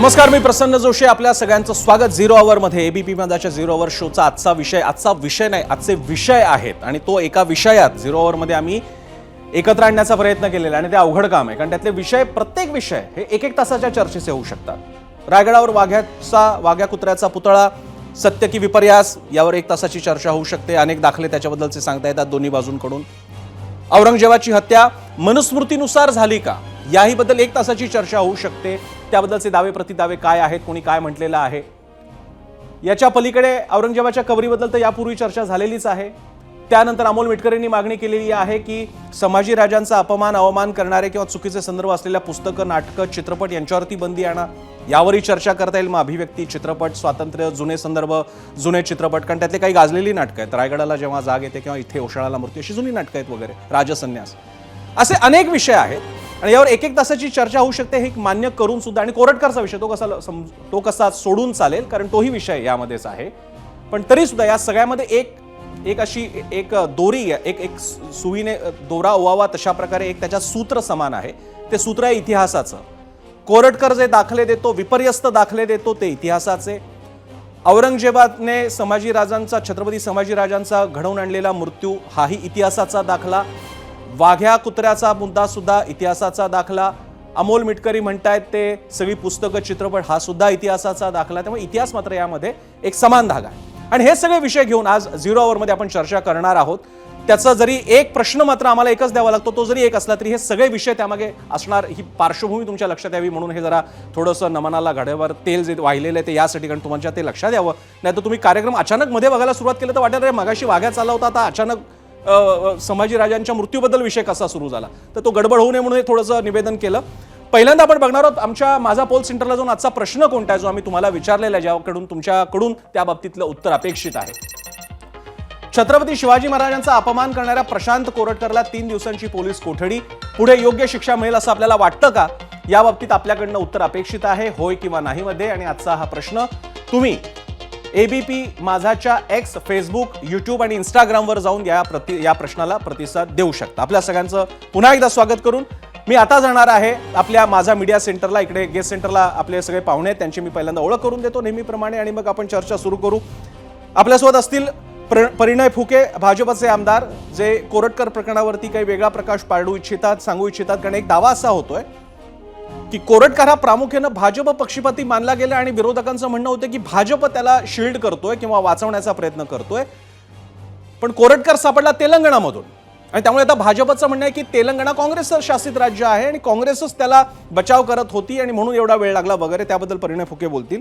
नमस्कार, मी प्रसन्न जोशी. आपल्या सगळ्यांचं स्वागत झिरो आवरमध्ये. एबीपी माझाच्या झिरो आवर शोचा आजचा विषय नाही, आजचे विषय आहेत आणि तो एका विषयात झिरो आवरमध्ये आम्ही एकत्र आणण्याचा प्रयत्न केलेला आणि ते अवघड काम आहे, कारण त्यातले विषय, प्रत्येक विषय हे एक तासाच्या चर्चेचे होऊ शकतात. रायगडावर वाघ्या कुत्र्याचा पुतळा, सत्य की विपर्यास, यावर 1 तासाची चर्चा होऊ शकते. अनेक दाखले त्याच्याबद्दलचे सांगता येतात दोन्ही बाजूंकडून. औरंगजेबाची हत्या मनुस्मृतीनुसार झाली का, याही बद्दल 1 तासाची चर्चा होऊ शकते. त्याबद्दलचे दावे प्रतिदावे काय आहेत, कोणी काय म्हटलेलं आहे. याच्या पलीकडे औरंगजेबाच्या कबरीबद्दल तर यापूर्वी चर्चा झालेलीच आहे. त्यानंतर अमोल मिटकरींनी मागणी केलेली आहे की संभाजी राजांचा अवमान करणारे किंवा चुकीचे संदर्भ असलेल्या पुस्तकं, नाटकं, चित्रपट यांच्यावरती बंदी आणा. यावरही चर्चा करता येईल. मग अभिव्यक्ती, चित्रपट, स्वातंत्र्य, जुने संदर्भ, जुने चित्रपट, कारण त्यातले काही गाजलेली नाटकं आहेत. रायगडाला जेव्हा जाग येते किंवा इथे ओशाळाला मृत्यू, अशी जुनी नाटकं आहेत वगैरे, राजसन्यास, असे अनेक विषय आहेत आणि यावर 1 तासाची चर्चा होऊ शकते. हे मान्य करून सुद्धा, आणि कोरटकरचा विषय तो कसा सोडून चालेल, कारण तोही विषय यामध्येच आहे. पण तरी सुद्धा या सगळ्यामध्ये एक अशी दोरी, एक सुईने दोरा ओवावा तशा प्रकारे एक त्याच्या सूत्र समान आहे. ते सूत्र आहे इतिहासाचं. कोरटकर जे दाखले देतो, विपर्यस्त दाखले देतो, ते इतिहासाचे. औरंगजेबाने छत्रपती संभाजी राजांचा घडवून आणलेला मृत्यू, हाही इतिहासाचा दाखला. वाघ्या कुत्र्याचा मुद्दा सुद्धा इतिहासाचा दाखला. अमोल मिटकरी म्हणतायत ते सगळी पुस्तकं, चित्रपट, हा सुद्धा इतिहासाचा दाखला. त्यामुळे इतिहास मात्र यामध्ये एक समान धागा आहे. आणि हे सगळे विषय घेऊन आज झिरो आवरमध्ये आपण चर्चा करणार आहोत. त्याचा जरी एक प्रश्न मात्र आम्हाला एकच द्यावा लागतो, तो जरी एक असला तरी हे सगळे विषय त्यामागे असणार, ही पार्श्वभूमी तुमच्या लक्षात यावी म्हणून हे जरा थोडंसं नमनाला घड्यावर तेल जे वाहिलेलं आहे ते यासाठी, कारण तुमच्या ते लक्षात यावं. नाही तर तुम्ही कार्यक्रम अचानक मध्ये बघायला सुरुवात केलं तर वाटेल रे मगाशी वाघ्या चालला होता, आता अचानक संभाजी राजांच्या मृत्यूबद्दल विषय कसा सुरू झाला. तर तो गडबड होऊ नये म्हणून हे थोडंसं निवेदन केलं. पहिल्यांदा आपण बघणार आहोत आमच्या माझा पोल सेंटरला जाऊन आजचा प्रश्न कोणता आहे, जो आम्ही तुम्हाला विचारलेला आहे, ज्याकडून तुमच्याकडून त्या बाबतीतलं उत्तर अपेक्षित आहे. छत्रपती शिवाजी महाराजांचा अपमान करणाऱ्या प्रशांत कोरटकरला 3 दिवसांची पोलीस कोठडी, पुढे योग्य शिक्षा मिळेल असं आपल्याला वाटतं का, या बाबतीत आपल्याकडनं उत्तर अपेक्षित आहे, होय किंवा नाही मध्ये. आणि आजचा हा प्रश्न तुम्ही एबीपी माझाच्या एक्स, फेसबुक, यूट्यूब आणि इंस्टाग्रामवर जाऊन या प्रश्नाला प्रतिसाद देऊ शकता. आपल्या सगळ्यांचं पुन्हा एकदा स्वागत करून मी आता जाणार आहे आपल्या माझा मीडिया सेंटरला. इकडे गेस्ट सेंटरला आपले सगळे पाहुणे आहेत, त्यांची मी पहिल्यांदा ओळख करून देतो नेहमीप्रमाणे, आणि मग आपण चर्चा सुरू करू. आपल्यासोबत असतील परिणय फुके, भाजपचे आमदार, जे कोरटकर प्रकरणावरती काही वेगळा प्रकाश पाडू इच्छितात, सांगू इच्छितात. कारण एक दावा असा होतोय की कोरटकर हा प्रामुख्यानं भाजप पक्षपाती मानला गेला आणि विरोधकांचं म्हणणं होतं की भाजप त्याला शिल्ड करतोय किंवा वाचवण्याचा प्रयत्न करतोय. पण कोरटकर सापडला तेलंगणामधून, आणि त्यामुळे आता भाजपचं म्हणणं आहे की तेलंगणा काँग्रेस शासित राज्य आहे आणि काँग्रेसच त्याला बचाव करत होती आणि म्हणून एवढा वेळ लागला वगैरे. त्याबद्दल परिणय फुके बोलतील.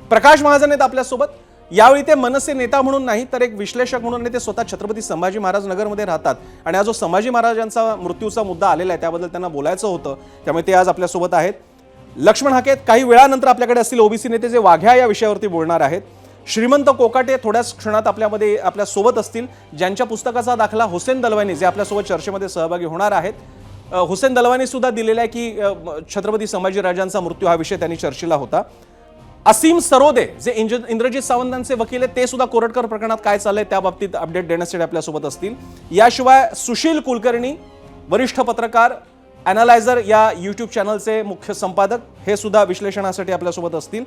प्रकाश महाजन आहेत आपल्यासोबत. यावेळी ते मनसे नेता म्हणून नाही तर एक विश्लेषक म्हणून ते स्वतः छत्रपती संभाजी महाराज नगरमध्ये राहतात आणि हा जो संभाजी महाराजांचा मृत्यूचा मुद्दा आलेला आहे त्याबद्दल त्यांना बोलायचं होतं, त्यामुळे ते आज आपल्यासोबत आहेत. लक्ष्मण हाके काही वेळानंतर आपल्याकडे असतील ओबीसी नेते, जे वाघ्या या विषयावरती बोलणार आहेत. श्रीमंत कोकाटे थोड्याच क्षणात आपल्या सोबत असतील, ज्यांच्या पुस्तकाचा दाखला हुसेन दलवानी, जे आपल्यासोबत चर्चेमध्ये सहभागी होणार आहेत. हुसेन दलवानी सुद्धा दिलेला आहे की छत्रपती संभाजी राजांचा मृत्यू हा विषय त्यांनी चर्चेला होता. असीम सरोदे, जे इंद्रजित सावंतांचे वकील आहेत, ते सुद्धा कोरटकर प्रकरणात काय चाललंय त्या बाबतीत अपडेट देण्यासाठी आपल्यासोबत असतील. याशिवाय सुशील कुलकर्णी, वरिष्ठ पत्रकार, अॅनालायझर या यूट्यूब चॅनलचे मुख्य संपादक, हे सुद्धा विश्लेषणासाठी आपल्यासोबत असतील.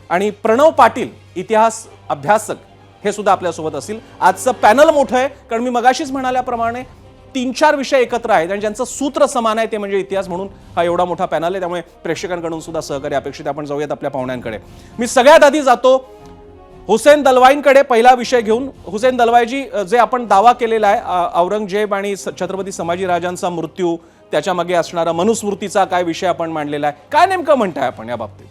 आणि प्रणव पाटील, इतिहास अभ्यासक, हे सुद्धा आपल्यासोबत असतील. आजचं पॅनल मोठं आहे, कारण मी मगाशीच म्हणाल्याप्रमाणे 3-4 विषय एकत्र आहेत आणि ज्यांचं सूत्र समान आहे ते म्हणजे इतिहास, म्हणून हा एवढा मोठा पॅनल आहे. त्यामुळे प्रेक्षकांकडून सुद्धा सहकार्य अपेक्षित. आपण जाऊयात आपल्या पाहुण्यांकडे. मी सगळ्यात आधी जातो हुसेन दलवाईंकडे पहिला विषय घेऊन. हुसेन दलवाईजी, जे आपण दावा केलेला आहे औरंगजेब आणि छत्रपती संभाजी राजांचा मृत्यू, त्याच्या मागे असणारा मनुस्मृतीचा काय विषय आपण मांडलेला आहे, काय नेमकं म्हणताय आपण या बाबतीत?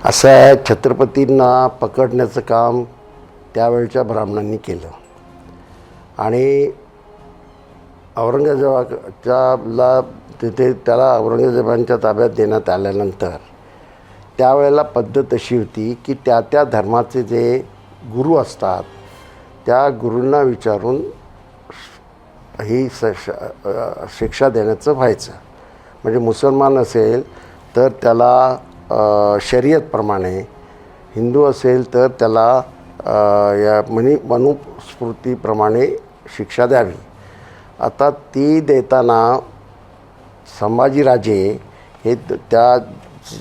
असं आहे, छत्रपतींना पकडण्याचं काम त्यावेळच्या ब्राह्मणांनी केलं आणि त्याला औरंगजेबांच्या ताब्यात देण्यात आल्यानंतर त्यावेळेला पद्धत अशी होती की त्या धर्माचे जे गुरु असतात त्या गुरूंना विचारून ही शिक्षा देण्याचं व्हायचं. म्हणजे मुसलमान असेल तर त्याला शर्यतप्रमाणे, हिंदू असेल तर त्याला या मनुस्मृतीप्रमाणे शिक्षा द्यावी. आता ती देताना संभाजीराजे हे त्या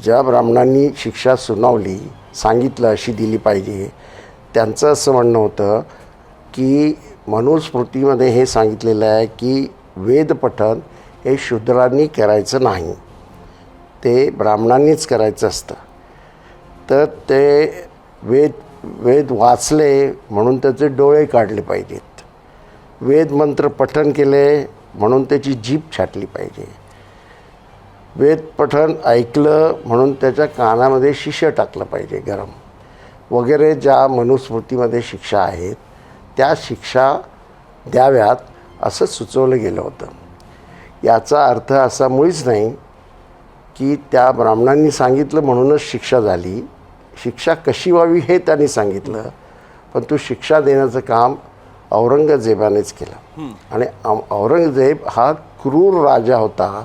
ज्या ब्राह्मणांनी शिक्षा सुनावली सांगितलं अशी दिली पाहिजे, त्यांचं असं म्हणणं होतं की मनुस्मृतीमध्ये हे सांगितलेलं आहे की वेदपठण हे शूद्रांनी करायचं नाही, ते ब्राह्मणांनीच करायचं असतं. तर ते वेद वाचले म्हणून त्याचे डोळे काढले पाहिजेत, वेद मंत्र पठण केले म्हणून त्याची जीभ छाटली पाहिजे, वेद पठण ऐकलं म्हणून त्याच्या कानामध्ये शिश्य टाकलं पाहिजे गरम वगैरे. ज्या मनुस्मृतीमध्ये शिक्षा आहेत त्या शिक्षा द्याव्यात असं सुचवलं गेलं होतं. याचा अर्थ असा मुळीच नाही की त्या ब्राह्मणांनी सांगितलं म्हणूनच शिक्षा झाली. शिक्षा कशी व्हावी हे त्यांनी सांगितलं, पण तो शिक्षा देण्याचं काम औरंगजेबानेच केलं. आणि औरंगजेब हा क्रूर राजा होता,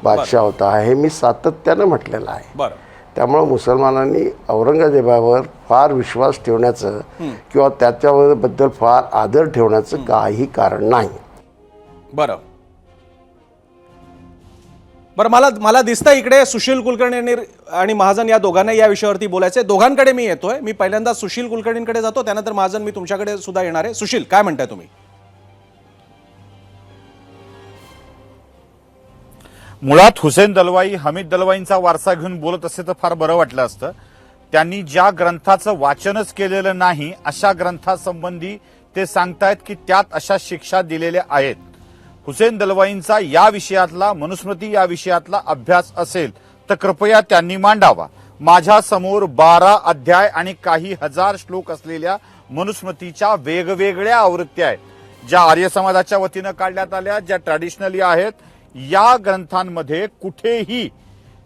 बादशाह होता, हे मी सातत्यानं म्हटलेलं आहे. त्यामुळं मुसलमानांनी औरंगजेबावर फार विश्वास ठेवण्याचं किंवा त्याच्याबद्दल फार आदर ठेवण्याचं काही कारण नाही. बरं, मला दिसतं इकडे सुशील कुलकर्णी आणि महाजन या दोघांना या विषयावरती बोलायचं आहे. दोघांकडे मी येतोय. मी पहिल्यांदा सुशील कुलकर्णींकडे जातो, त्यानंतर महाजन मी तुमच्याकडे सुद्धा येणार आहे. सुशील, काय म्हणताय तुम्ही? मुळात हुसेन दलवाई हमीद दलवाईंचा वारसा घेऊन बोलत असते तर फार बरं वाटलं असतं. त्यांनी ज्या ग्रंथाचं वाचनच केलेलं नाही अशा ग्रंथासंबंधी ते सांगतायत की त्यात अशा शिक्षा दिलेल्या आहेत. हुसेन दलवाईंचा या विषयातला, मनुस्मृती या विषयातला अभ्यास असेल तर कृपया त्यांनी मांडावा. माझ्या समोर 12 अध्याय आणि काही हजार श्लोक असलेल्या मनुस्मृतीच्या वेगवेगळ्या आवृत्त्या आहेत, ज्या आर्य समाजाच्या वतीनं काढण्यात आल्या, ज्या ट्रॅडिशनली आहेत. या ग्रंथांमध्ये कुठेही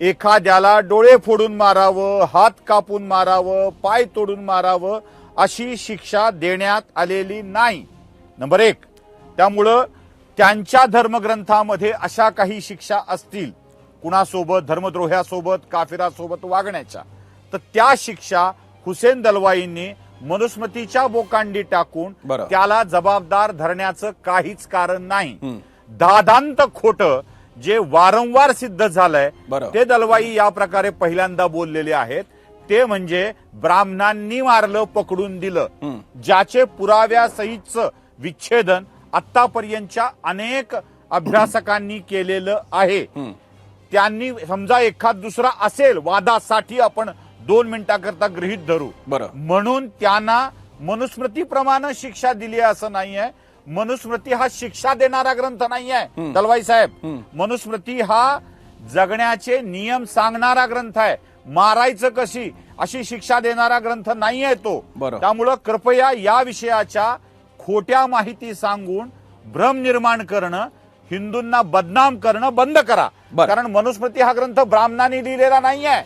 एखाद्याला डोळे फोडून मारावं, हात कापून मारावं, पाय तोडून मारावं अशी शिक्षा देण्यात आलेली नाही. नंबर 1. त्यामुळं त्यांच्या धर्मग्रंथामध्ये अशा काही शिक्षा असतील कुणासोबत, धर्मद्रोह्यासोबत, काफिरासोबत वागण्याच्या, तर त्या शिक्षा हुसेन दलवाईंनी मनुस्मृतीच्या बोकांडी टाकून त्याला जबाबदार धरण्याचं काहीच कारण नाही. दादांत खोटं जे वारंवार सिद्ध झालंय ते दलवाई या प्रकारे पहिल्यांदा बोललेले आहेत. ते म्हणजे ब्राह्मणांनी मारलं, पकडून दिलं, ज्याचे पुराव्यासहितचं विच्छेदन आतापर्यंतच्या अनेक अभ्यासकांनी केलेलं आहे. त्यांनी समजा एखाद दुसरा असेल वादासाठी आपण 2 मिनिटाकरता गृहीत धरू म्हणून त्यांना मनुस्मृतीप्रमाणे शिक्षा दिली असं नाहीये. मनुस्मृती हा शिक्षा देणारा ग्रंथ नाहीये दलवाई साहेब. मनुस्मृती हा जगण्याचे नियम सांगणारा ग्रंथ आहे. मारायचं कशी अशी शिक्षा देणारा ग्रंथ नाहीये तो. त्यामुळं कृपया या विषयाच्या खोट्या माहिती सांगून भ्रम निर्माण करणं, हिंदूंना बदनाम करणं बंद करा. कारण मनुस्मृती हा ग्रंथ ब्राह्मणांनी लिहिलेला नाहीये.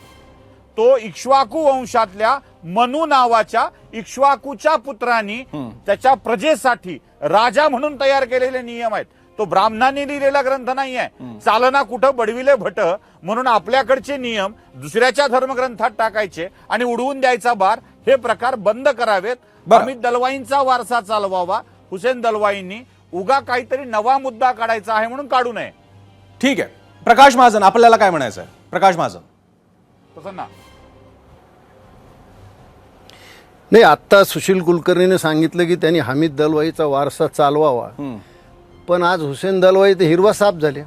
तो इक्ष्वाकू वंशातल्या मनु नावाच्या इक्ष्वाकूच्या पुत्रांनी त्याच्या प्रजेसाठी राजा म्हणून तयार केलेले नियम आहेत. तो ब्राह्मणांनी लिहिलेला ग्रंथ नाहीये. चालना कुठं बडविले भट म्हणून आपल्याकडचे नियम दुसऱ्याच्या धर्मग्रंथात टाकायचे आणि उडवून द्यायचा भार, हे प्रकार बंद करावेत. अमित दलवाईंचा वारसा चालवावा. हुसेन दलवाईंनी उगा काहीतरी नवा मुद्दा काढायचा आहे म्हणून काढू नये. ठीक आहे. प्रकाश महाजन, आपल्याला काय म्हणायचं आहे? प्रकाश महाजन. प्रसन्ना, नाही, आत्ता सुशील कुलकर्णीने सांगितलं की त्यांनी हमीद दलवाईचा वारसा चालवावा, पण आज हुसेन दलवाई ते हिरवा साप झाले.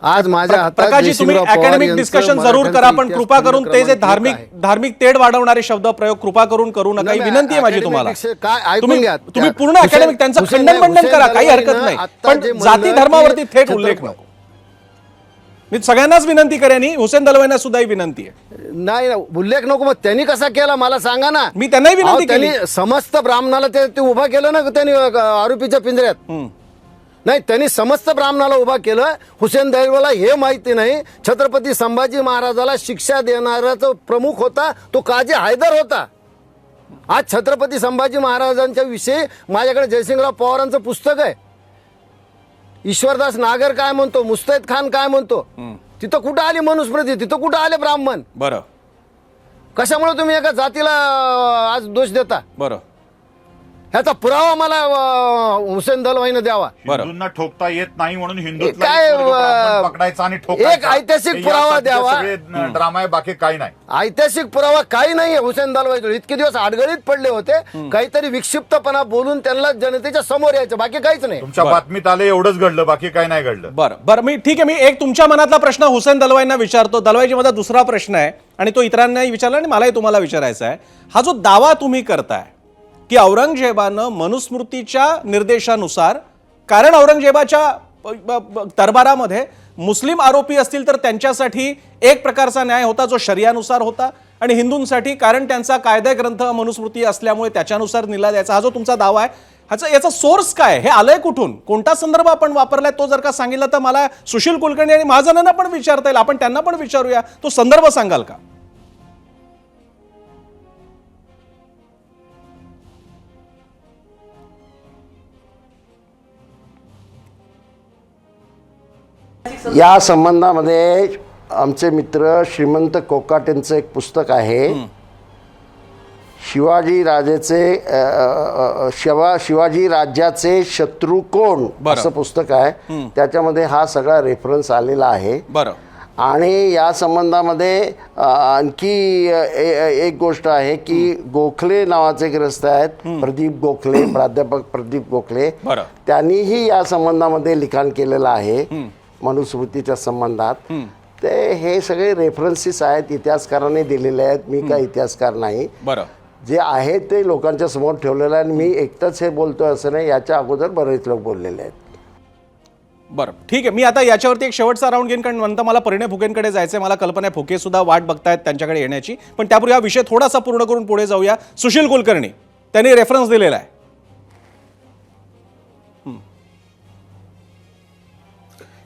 आज माझ्या हातात प्रकाशजी, तुम्ही अकॅडमिक डिस्कशन जरूर करा, पण कृपा करून ते जे धार्मिक तेढ वाढवणारे शब्द प्रयोग कृपा करून करू नका, ही विनंती आहे माझी तुम्हाला. तुम्ही पूर्ण अकॅडमिक त्यांचं खंडन करा, काही हरकत नाही, पण जाती धर्मावरती थेट उल्लेख नको. मी सगळ्यांनाच विनंती करेन, हुसेन दलवाईंना सुद्धा ही विनंती आहे. नाही, उल्लेख नको. मग त्यांनी कसा केला मला सांगा ना. मी त्यांनाही विनंती केली. समस्त ब्राह्मणाला ते उभा केलं ना त्यांनी आरोपीच्या पिंजऱ्यात. नाही, त्यांनी समस्त ब्राह्मणाला उभा केलं. हुसेन दलवाईला हे माहिती नाही छत्रपती संभाजी महाराजाला शिक्षा देणारा प्रमुख होता तो काजी हैदर होता. आज छत्रपती संभाजी महाराजांच्या विषयी माझ्याकडे जयसिंगराव पवारांचं पुस्तक आहे. ईश्वरदास नागर काय म्हणतो, मुस्तैद खान काय म्हणतो, तिथं कुठं आली मनुस्मृती, तिथं कुठं आले ब्राह्मण. बरं, कशामुळे तुम्ही एका जातीला आज दोष देता? बरं ह्याचा पुरावा मला हुसेन दलवाईनं द्यावा. हिंदूंना ठोकता येत नाही म्हणून काय, पकडायचा आणि ठोकायचा. एक ऐतिहासिक पुरावा द्यावा. ड्रामा आहे, बाकी काही नाही. ऐतिहासिक पुरावा काही नाहीये हुसेन दलवाई. इतके दिवस आडगळीत पडले होते, काहीतरी विक्षिप्तपणा बोलून त्यांना जनतेच्या समोर यायचं, बाकी काहीच नाही. तुमच्या बातमीत आले एवढंच घडलं, बाकी काही नाही घडलं. बरं मी ठीक आहे, मी एक तुमच्या मनातला प्रश्न हुसेन दलवाईंना विचारतो. दलवाईजी, माझा दुसरा प्रश्न आहे आणि तो इतरांनाही विचारला आणि मलाही तुम्हाला विचारायचा आहे. हा जो दावा तुम्ही करताय की औरंगजेबानं मनुस्मृतीच्या निर्देशानुसार, कारण औरंगजेबाच्या दरबारामध्ये मुस्लिम आरोपी असतील तर त्यांच्यासाठी एक प्रकारचा न्याय होता जो शरियानुसार होता, आणि हिंदूंसाठी कारण त्यांचा कायदा ग्रंथ मनुस्मृती असल्यामुळे त्याच्यानुसार निला द्यायचा, हा जो तुमचा दावा आहे, याचा सोर्स काय, हे आलंय कुठून, कोणता संदर्भ आपण वापरलाय, तो जर का सांगितला तर मला सुशील कुलकर्णी आणि महाजनांना पण विचारता येईल, आपण त्यांना पण विचारूया. तो संदर्भ सांगाल का? या संबंधामध्ये आमचे मित्र श्रीमंत कोकाटेंचं एक पुस्तक आहे, शिवाजी राज्याचे शत्रू कोण असं पुस्तक आहे. त्याच्यामध्ये हा सगळा रेफरन्स आलेला आहे. बरं. आणि या संबंधामध्ये आणखी एक गोष्ट आहे की गोखले नावाचे ग्रस्त आहेत, प्रदीप गोखले, प्राध्यापक प्रदीप गोखले, त्यांनीही या संबंधामध्ये लिखाण केलेलं आहे मनुस्मृतीच्या संबंधात. ते हे सगळे रेफरन्सेस आहेत, इतिहासकारांनी दिलेले आहेत. मी काय इतिहासकार नाही. बरं. जे आहे ते लोकांच्या समोर ठेवलेलं आहे. मी एकटाच हे बोलतोय असं नाही, याच्या अगोदर बरेच लोक बोललेले आहेत. बरं, ठीक आहे. मी आता याच्यावरती एक शेवटचा राऊंड घेईन, कारण नंतर मला परिणय फुकेंकडे जायचंय. मला कल्पना फुके सुद्धा वाट बघतायत त्यांच्याकडे येण्याची, पण त्यापूर्वी हा विषय थोडासा पूर्ण करून पुढे जाऊया. सुशील कुलकर्णी, त्यांनी रेफरन्स दिलेला आहे.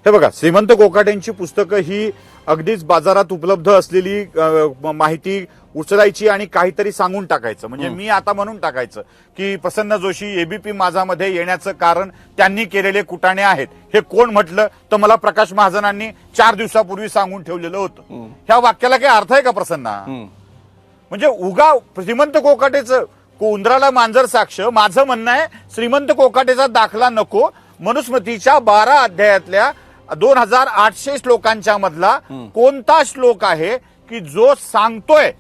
हे बघा, श्रीमंत कोकाटेंची पुस्तकं ही अगदीच बाजारात उपलब्ध असलेली माहिती उचलायची आणि काहीतरी सांगून टाकायचं. म्हणजे मी आता म्हणून टाकायचं की प्रसन्न जोशी एबीपी माझामध्ये येण्याचं कारण त्यांनी केलेले कुटाणे आहेत. हे कोण म्हटलं तर मला प्रकाश महाजनांनी 4 दिवसापूर्वी सांगून ठेवलेलं होतं. ह्या वाक्याला काही अर्थ आहे का प्रसन्ना? म्हणजे उगा श्रीमंत कोकाटेचं उंदराला मांजर साक्ष. माझं म्हणणं आहे श्रीमंत कोकाटेचा दाखला नको. मनुस्मृतीच्या 12 अध्यायातल्या 2800 श्लोकांच्या मधला कोणता श्लोक आहे की जो सांगतोय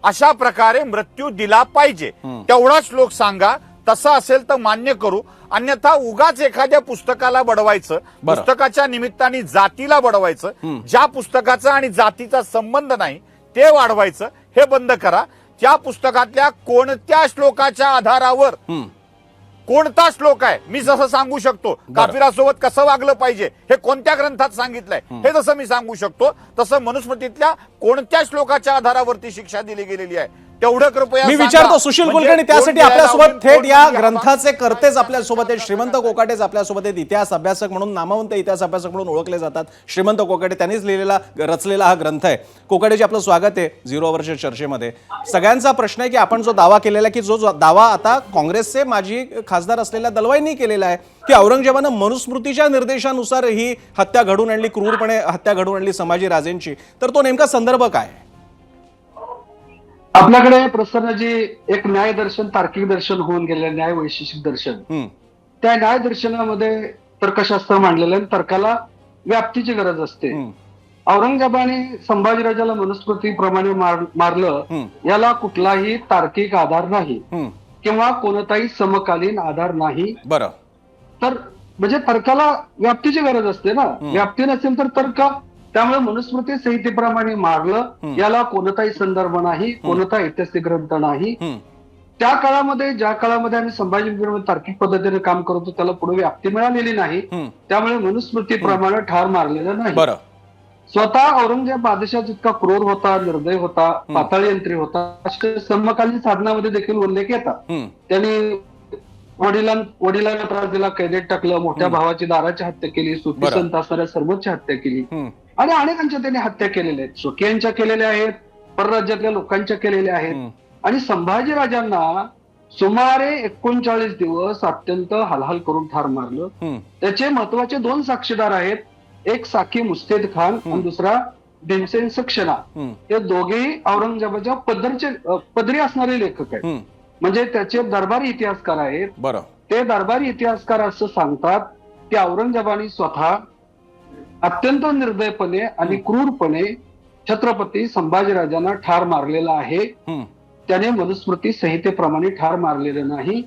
अशा प्रकारे मृत्यू दिला पाहिजे? तेवढा श्लोक सांगा. तसा असेल तर मान्य करू, अन्यथा उगाच एखाद्या पुस्तकाला बडवायचं, पुस्तकाच्या निमित्ताने जातीला बडवायचं, ज्या पुस्तकाचा आणि जातीचा संबंध नाही ते वाढवायचं, हे बंद करा. त्या पुस्तकातल्या कोणत्या श्लोकाच्या आधारावर कोणता श्लोक आहे मी जसं सांगू शकतो, काफिरासोबत कसं वागलं पाहिजे हे कोणत्या ग्रंथात सांगितलंय हे जसं मी सांगू शकतो, तसं मनुस्मृतीतल्या कोणत्या श्लोकाच्या आधारावरती शिक्षा दिली गेलेली आहे तेवढं कृपया मी विचारतो. सुशील कुलकर्णी, त्यासाठी आपल्यासोबत थेट या ग्रंथाचे कर्तेच आपल्यासोबत आहेत. श्रीमंत कोकाटेच आपल्यासोबत आहेत. इतिहास अभ्यासक म्हणून, नामवंत इतिहास अभ्यासक म्हणून ओळखले जातात श्रीमंत कोकाटे. त्यांनीच रचलेला हा ग्रंथ आहे. कोकाटेजी, आपलं स्वागत आहे 0 आवरच्या चर्चेमध्ये. सगळ्यांचा प्रश्न आहे की आपण जो दावा केलेला आहे, की जो दावा आता काँग्रेसचे माजी खासदार असलेल्या दलवाईंनी केलेला आहे की औरंगजेबानं मनुस्मृतीच्या निर्देशानुसार ही हत्या घडून आणली, क्रूरपणे हत्या घडून आणली संभाजी राजेंची, तर तो नेमका संदर्भ काय? आपल्याकडे प्रसन्नजी एक न्याय दर्शन, तार्किक दर्शन होऊन गेलेलं, न्याय वैशेषिक दर्शन. त्या न्याय दर्शनामध्ये तर्कशास्त्र मांडलेलं आहे. तर्काला व्याप्तीची गरज असते. औरंगजेबाने संभाजीराजाला मनुस्मृतीप्रमाणे मारलं, याला कुठलाही तार्किक आधार नाही किंवा कोणताही समकालीन आधार नाही. बरं. तर म्हणजे तर्काला व्याप्तीची गरज असते ना. व्याप्ती नसेल तर तर्क. त्यामुळे मनुस्मृती संहितेप्रमाणे मारलं, याला कोणताही संदर्भ नाही, कोणता ऐतिहासिक ग्रंथ नाही. त्या काळामध्ये, ज्या काळामध्ये आम्ही संभाजी तार्किक पद्धतीने काम करतो, त्याला पुढे व्याप्ती मिळालेली नाही. त्यामुळे मनुस्मृतीप्रमाणे ठार मारलेलं नाही. स्वतः औरंगजेब बादशाह जितका क्रूर होता, निर्दय होता, पाताळयंत्री होता, समकालीन साधनामध्ये देखील उल्लेख येतात. त्यांनी वडिलांना त्रास दिला, कैदेत टाकलं, मोठ्या भावाची दाराची हत्या केली, सुफी संत असणाऱ्या सर्वोच्च हत्या केली आणि अनेकांच्या त्यांनी हत्या केलेल्या आहेत. स्वकीयांच्या केलेल्या आहेत, परराज्यातल्या लोकांच्या केलेल्या आहेत. आणि संभाजीराजांना सुमारे 39 दिवस अत्यंत हालहाल करून ठार मारलं. त्याचे महत्वाचे 2 साक्षीदार आहेत. एक साकी मुस्तेद खान आणि दुसरा भीमसेन सक्सेना हे दोघेही औरंगजेबाच्या पदरी असणारे लेखक आहेत. म्हणजे त्याचे दरबारी इतिहासकार आहेत. बरं. ते दरबारी इतिहासकार असं सांगतात की औरंगजेबाने स्वतः अत्यंत निर्दयपणे आणि क्रूरपणे छत्रपती संभाजीराजांना ठार मारलेला आहे. त्याने मनुस्मृती संहितेप्रमाणे ठार मारलेलं नाही.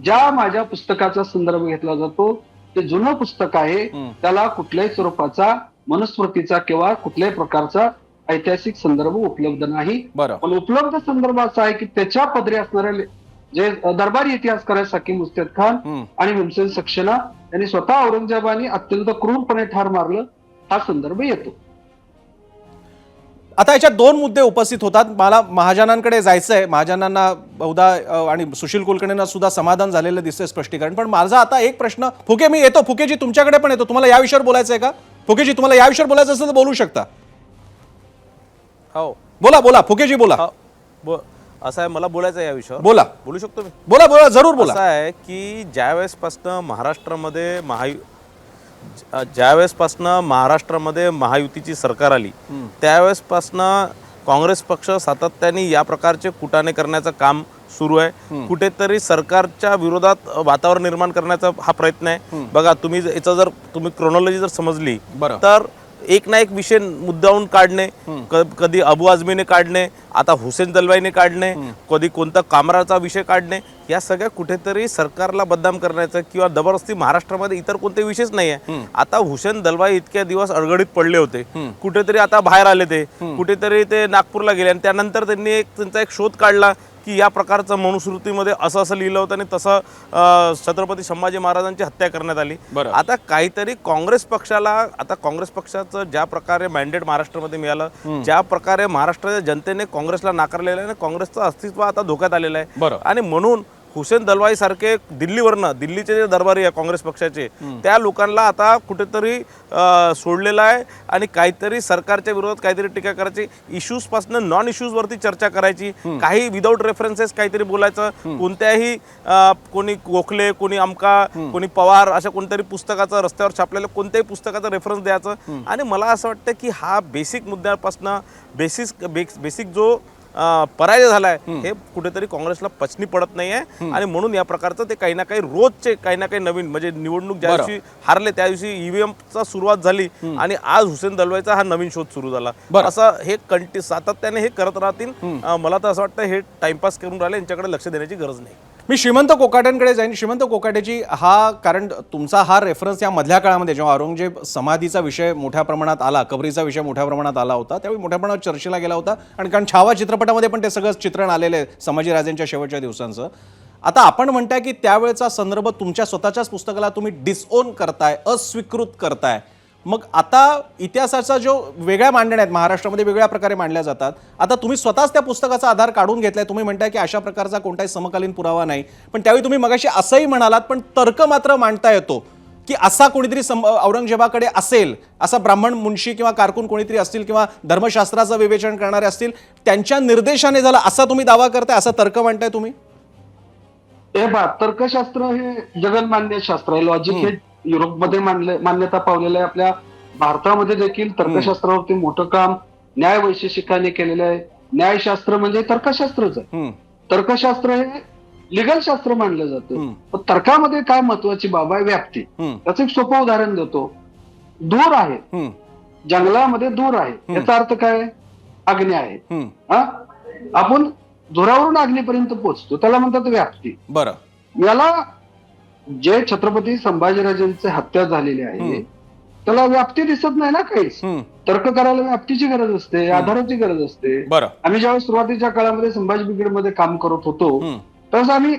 ज्या माझ्या पुस्तकाचा संदर्भ घेतला जातो ते जुनं पुस्तक आहे. त्याला कुठल्याही स्वरूपाचा मनुस्मृतीचा किंवा कुठल्याही प्रकारचा ऐतिहासिक संदर्भ उपलब्ध नाही. पण उपलब्ध संदर्भ असा आहे की त्याच्या पदरी असणारे जे दरबारी इतिहासकार आहेत सकीम उस्ताद खान आणि भीमसेन सक्सेना यांनी स्वतः औरंगजेबाने अत्यंत क्रूरपणे ठार मारलं हा संदर्भ येतो. आता याच्यात दोन मुद्दे उपस्थित होतात. मला महाजनांकडे जायचंय. महाजनांना बहुधा आणि सुशील कुलकर्णींना सुद्धा समाधान झालेलं दिसतंय स्पष्टीकरण. पण माझा आता एक प्रश्न, फुके मी येतो, फुकेजी तुमच्याकडे पण येतो. तुम्हाला या विषयावर बोलायचं आहे का? फुकेजी तुम्हाला या विषयावर बोलायचं असेल तर बोलू शकता. हो बोला बोला फुकेजी बोला. असं आहे, मला बोलायचं आहे या विषयावर. बोला. बोलू शकतो मी? बोला बोला जरूर बोला. असं आहे की ज्यावेळेसपासनं महाराष्ट्रामध्ये महायुतीची सरकार आली त्यावेळेसपासनं काँग्रेस पक्ष सातत्याने या प्रकारचे कुटाणे करण्याचं काम सुरू आहे. कुठेतरी सरकारच्या विरोधात वातावरण निर्माण करण्याचा हा प्रयत्न आहे. बघा तुम्ही याचं जर तुम्ही क्रोनॉलॉजी जर समजली तर एक ना एक विषय मुद्दावून काढणे, कधी अबू आझमीने काढणे, आता हुसेन दलवाईने काढणे, कधी कोणता कामराचा विषय काढणे, या सगळ्या कुठेतरी सरकारला बदनाम करण्याचं किंवा जबरदस्ती महाराष्ट्रामध्ये इतर कोणते विषयच नाही आहे. आता हुसेन दलवाई इतक्या दिवस अडगडीत पडले होते, कुठेतरी आता बाहेर आले, ते कुठेतरी ते नागपूरला गेले आणि त्यानंतर त्यांनी त्यांचा एक शोध काढला की या प्रकारचं मनुस्मृतीमध्ये असं असं लिहिलं होतं आणि तसं छत्रपती संभाजी महाराजांची हत्या करण्यात आली. आता काहीतरी काँग्रेस पक्षाचं ज्या प्रकारे मॅन्डेट महाराष्ट्रामध्ये मिळालं, ज्या प्रकारे महाराष्ट्राच्या जनतेने काँग्रेसला नाकारलेलं आहे, काँग्रेसचं अस्तित्व आता धोक्यात आलेलं आहे. आणि म्हणून हुसेन दलवाई सारखे दिल्लीचे जे दरबारी आहे काँग्रेस पक्षाचे, त्या लोकांना आता कुठेतरी सोडलेलं आहे आणि काहीतरी सरकारच्या विरोधात काहीतरी टीका करायची, इश्यूज पासून नॉन इश्यूज वरती चर्चा करायची, काही विदाऊट रेफरन्सेस काहीतरी बोलायचं. कोणत्याही कोणी गोखले, कोणी अमका, कोणी पवार अशा कोणतरी पुस्तकाचं रस्त्यावर छापलेलं कोणत्याही पुस्तकाचं रेफरन्स द्यायचं. आणि मला असं वाटतं की हा बेसिक मुद्द्यापासून बेसिक जो पराजय झालाय हे कुठेतरी काँग्रेसला पचनी पडत नाहीये. आणि म्हणून या प्रकारचं ते काही ना काही रोजचे काही ना काही नवीन, म्हणजे निवडणूक ज्या दिवशी हारले त्या दिवशी ईव्हीएम चा सुरुवात झाली आणि आज हुसेन दलवाईचा हा नवीन शोध सुरू झाला. असं हे सातत्याने हे करत राहतील. मला तर असं वाटतं हे टाइमपास करून राहिले, यांच्याकडे लक्ष देण्याची गरज नाही. मी श्रीमंत कोकाटेंकडे जाईन. श्रीमंत कोकाटेजी, हा कारण तुमचा हा रेफरन्स या मधल्या काळामध्ये जेव्हा औरंगजेब समाधीचा विषय मोठ्या प्रमाणात आला, कबरीचा विषय मोठ्या प्रमाणात आला होता, त्यावेळी मोठ्या प्रमाणात चर्चेला गेला होता. आणि कारण छावा चित्रपटामध्ये पण ते सगळं चित्रण आलेलं आहे संभाजीराजांच्या शेवटच्या दिवसांचं. आता आपण म्हणताय की त्यावेळेचा संदर्भ तुमच्या स्वतःच्याच पुस्तकाला तुम्ही डिसओन करताय, अस्वीकृत करताय. मग आता इतिहासाचा जो वेगळ्या मांडण्या आहेत महाराष्ट्रामध्ये वेगळ्या प्रकारे मांडल्या जातात, आता तुम्ही स्वतःच त्या पुस्तकाचा आधार काढून घेतलाय. तुम्ही म्हणताय की अशा प्रकारचा कोणताही समकालीन पुरावा नाही. पण त्यावेळी तुम्ही मगाशी असंही म्हणालात, पण तर्क मात्र मांडता येतो की असा कोणीतरी औरंगजेबाकडे असेल, असा ब्राह्मण मुंशी किंवा कारकून कोणीतरी असतील किंवा धर्मशास्त्राचं विवेचन करणारे असतील, त्यांच्या निर्देशाने झाला असा तुम्ही दावा करताय, असा तर्क मांडताय तुम्ही? हे तर्कशास्त्र हे जगन्मान्य शास्त्र आहे. लॉजिक हे युरोपमध्ये मान्यता पावलेलं आहे. आपल्या भारतामध्ये देखील तर्कशास्त्रावरती मोठं काम न्याय वैशेषिकाने केलेलं आहे. न्यायशास्त्र म्हणजे तर्कशास्त्रच आहे. तर्कशास्त्र हे लिगल शास्त्र मानलं जातं. पण तर्कामध्ये काय महत्वाची बाब आहे? व्याप्ती. त्याचं एक सोपं उदाहरण देतो. दूर आहे, जंगलामध्ये दूर आहे, याचा अर्थ काय? अग्नी आहे. आपण धुरावरून अग्नीपर्यंत पोहोचतो, त्याला म्हणतात व्याप्ती. बरं. याला जे छत्रपती संभाजीराजांची हत्या झालेली आहे त्याला व्याप्ती दिसत नाही ना काहीच. तर्क करायला व्याप्तीची गरज असते, आधाराची गरज असते. आम्ही ज्यावेळेस सुरुवातीच्या काळामध्ये संभाजी ब्रिगेडमध्ये काम करत होतो त्यावेळेस आम्ही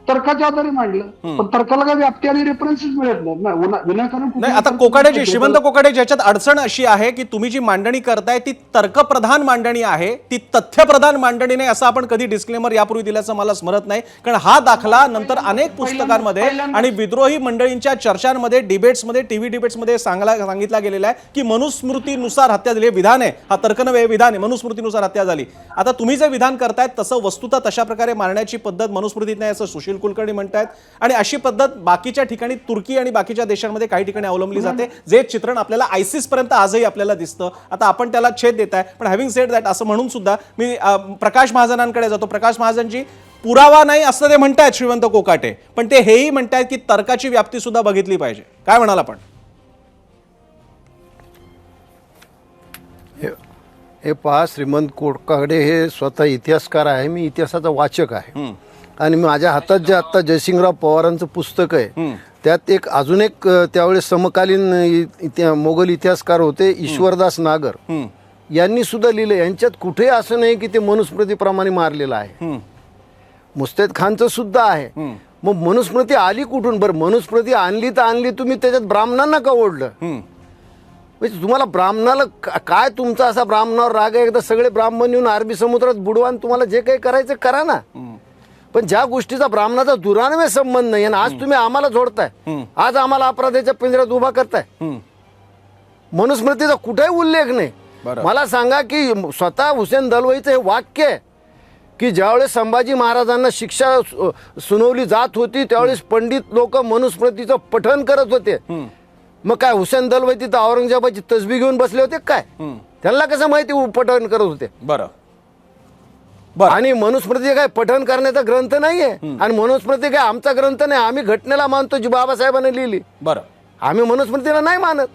तर्काच्या आधारे मांडलं. पण तर्काला काही व्याप्ती आणि रेफरन्सेस मिळत नाही विनाकारण. नाही, आता कोकाटेजी, श्रीमंत कोकाटे, ज्याच्यात अडचण अशी आहे की तुम्ही जी मांडणी करताय ती तर्कप्रधान मांडणी आहे, ती तथ्यप्रधान मांडणी नाही, असं आपण कधी डिस्क्लेमर यापूर्वी दिल्याचं मला स्मरत नाही. कारण हा दाखला नंतर अनेक पुस्तकांमध्ये आणि विद्रोही मंडळींच्या चर्चांमध्ये, डिबेट्समध्ये, टीव्ही डिबेट्समध्ये सांगितला गेलेला आहे की मनुस्मृतीनुसार हत्या झाली. विधान आहे, हा तर्क नव्हे, विधान आहे. मनुस्मृतीनुसार हत्या झाली. आता तुम्ही जे विधान करतायत तसं वस्तुतः तशा प्रकारे मारण्याची पद्धत मनुस्मृतीत नाही असं सुशील सुशील कुलकर्णी म्हणतायत, आणि अशी पद्धत बाकीच्या ठिकाणी तुर्की आणि बाकीच्या देशांमध्ये काही ठिकाणी अवलंबली जाते, जे चित्रण आपल्याला आयसिस पर्यंत आजही आपल्याला दिसतं. आता आपण त्याला छेद देताय, पण हॅव्हिंग सेड दॅट असं म्हणून सुद्धा मी प्रकाश महाजनांकडे जातो. प्रकाश महाजनजी, पुरावा नाही असं ते म्हणतायत श्रीमंत कोकाटे, पण ते हेही म्हणतायत की तर्काची व्याप्ती सुद्धा बघितली पाहिजे. काय म्हणाल आपण? हे पहा, श्रीमंत कोकाटे हे स्वतः इतिहासकार आहे, मी इतिहासाचा वाचक आहे. आणि माझ्या हातात जे आता जयसिंगराव पवारांचं पुस्तक आहे, त्यात अजून एक त्यावेळेस समकालीन मोगल इतिहासकार होते ईश्वरदास नागर, यांनी सुद्धा लिहिलं. यांच्यात कुठे असं नाही की ते मनुस्मृतीप्रमाणे मारलेलं आहे. मुस्तैद खानचं सुद्धा आहे. मग मनुस्मृती आली कुठून? बरं, मनुस्मृती आणली तर आणली, तुम्ही त्याच्यात ब्राह्मणांना का ओढलं? म्हणजे तुम्हाला ब्राह्मणाला काय, तुमचा असा ब्राह्मणावर राग आहे? एकदा सगळे ब्राह्मण येऊन अरबी समुद्रात बुडवा, तुम्हाला जे काही करायचं करा ना. पण ज्या गोष्टीचा ब्राह्मणाचा दुरान्वय संबंध नाही, आणि आज तुम्ही आम्हाला जोडताय, आज आम्हाला अपराधाच्या पिंजऱ्यात उभा करताय. मनुस्मृतीचा कुठेही उल्लेख नाही. मला सांगा की स्वतः हुसेन दलवाईचं हे वाक्य आहे की ज्यावेळेस संभाजी महाराजांना शिक्षा सुनावली जात होती, त्यावेळेस पंडित लोक मनुस्मृतीचं पठण करत होते. मग काय हुसेन दलवाई तिथं औरंगजेबाची तसबी घेऊन बसले होते काय? त्यांना कसं माहिती पठण करत होते? बरं. आणि मनुस्मृती काय पठण करण्याचा ग्रंथ नाहीये, आणि मनुस्मृती काय आमचा ग्रंथ नाही. आम्ही घटनेला मानतो जी बाबासाहेबांनी लिहिली. बरं, आम्ही मनुस्मृतीला नाही मानत.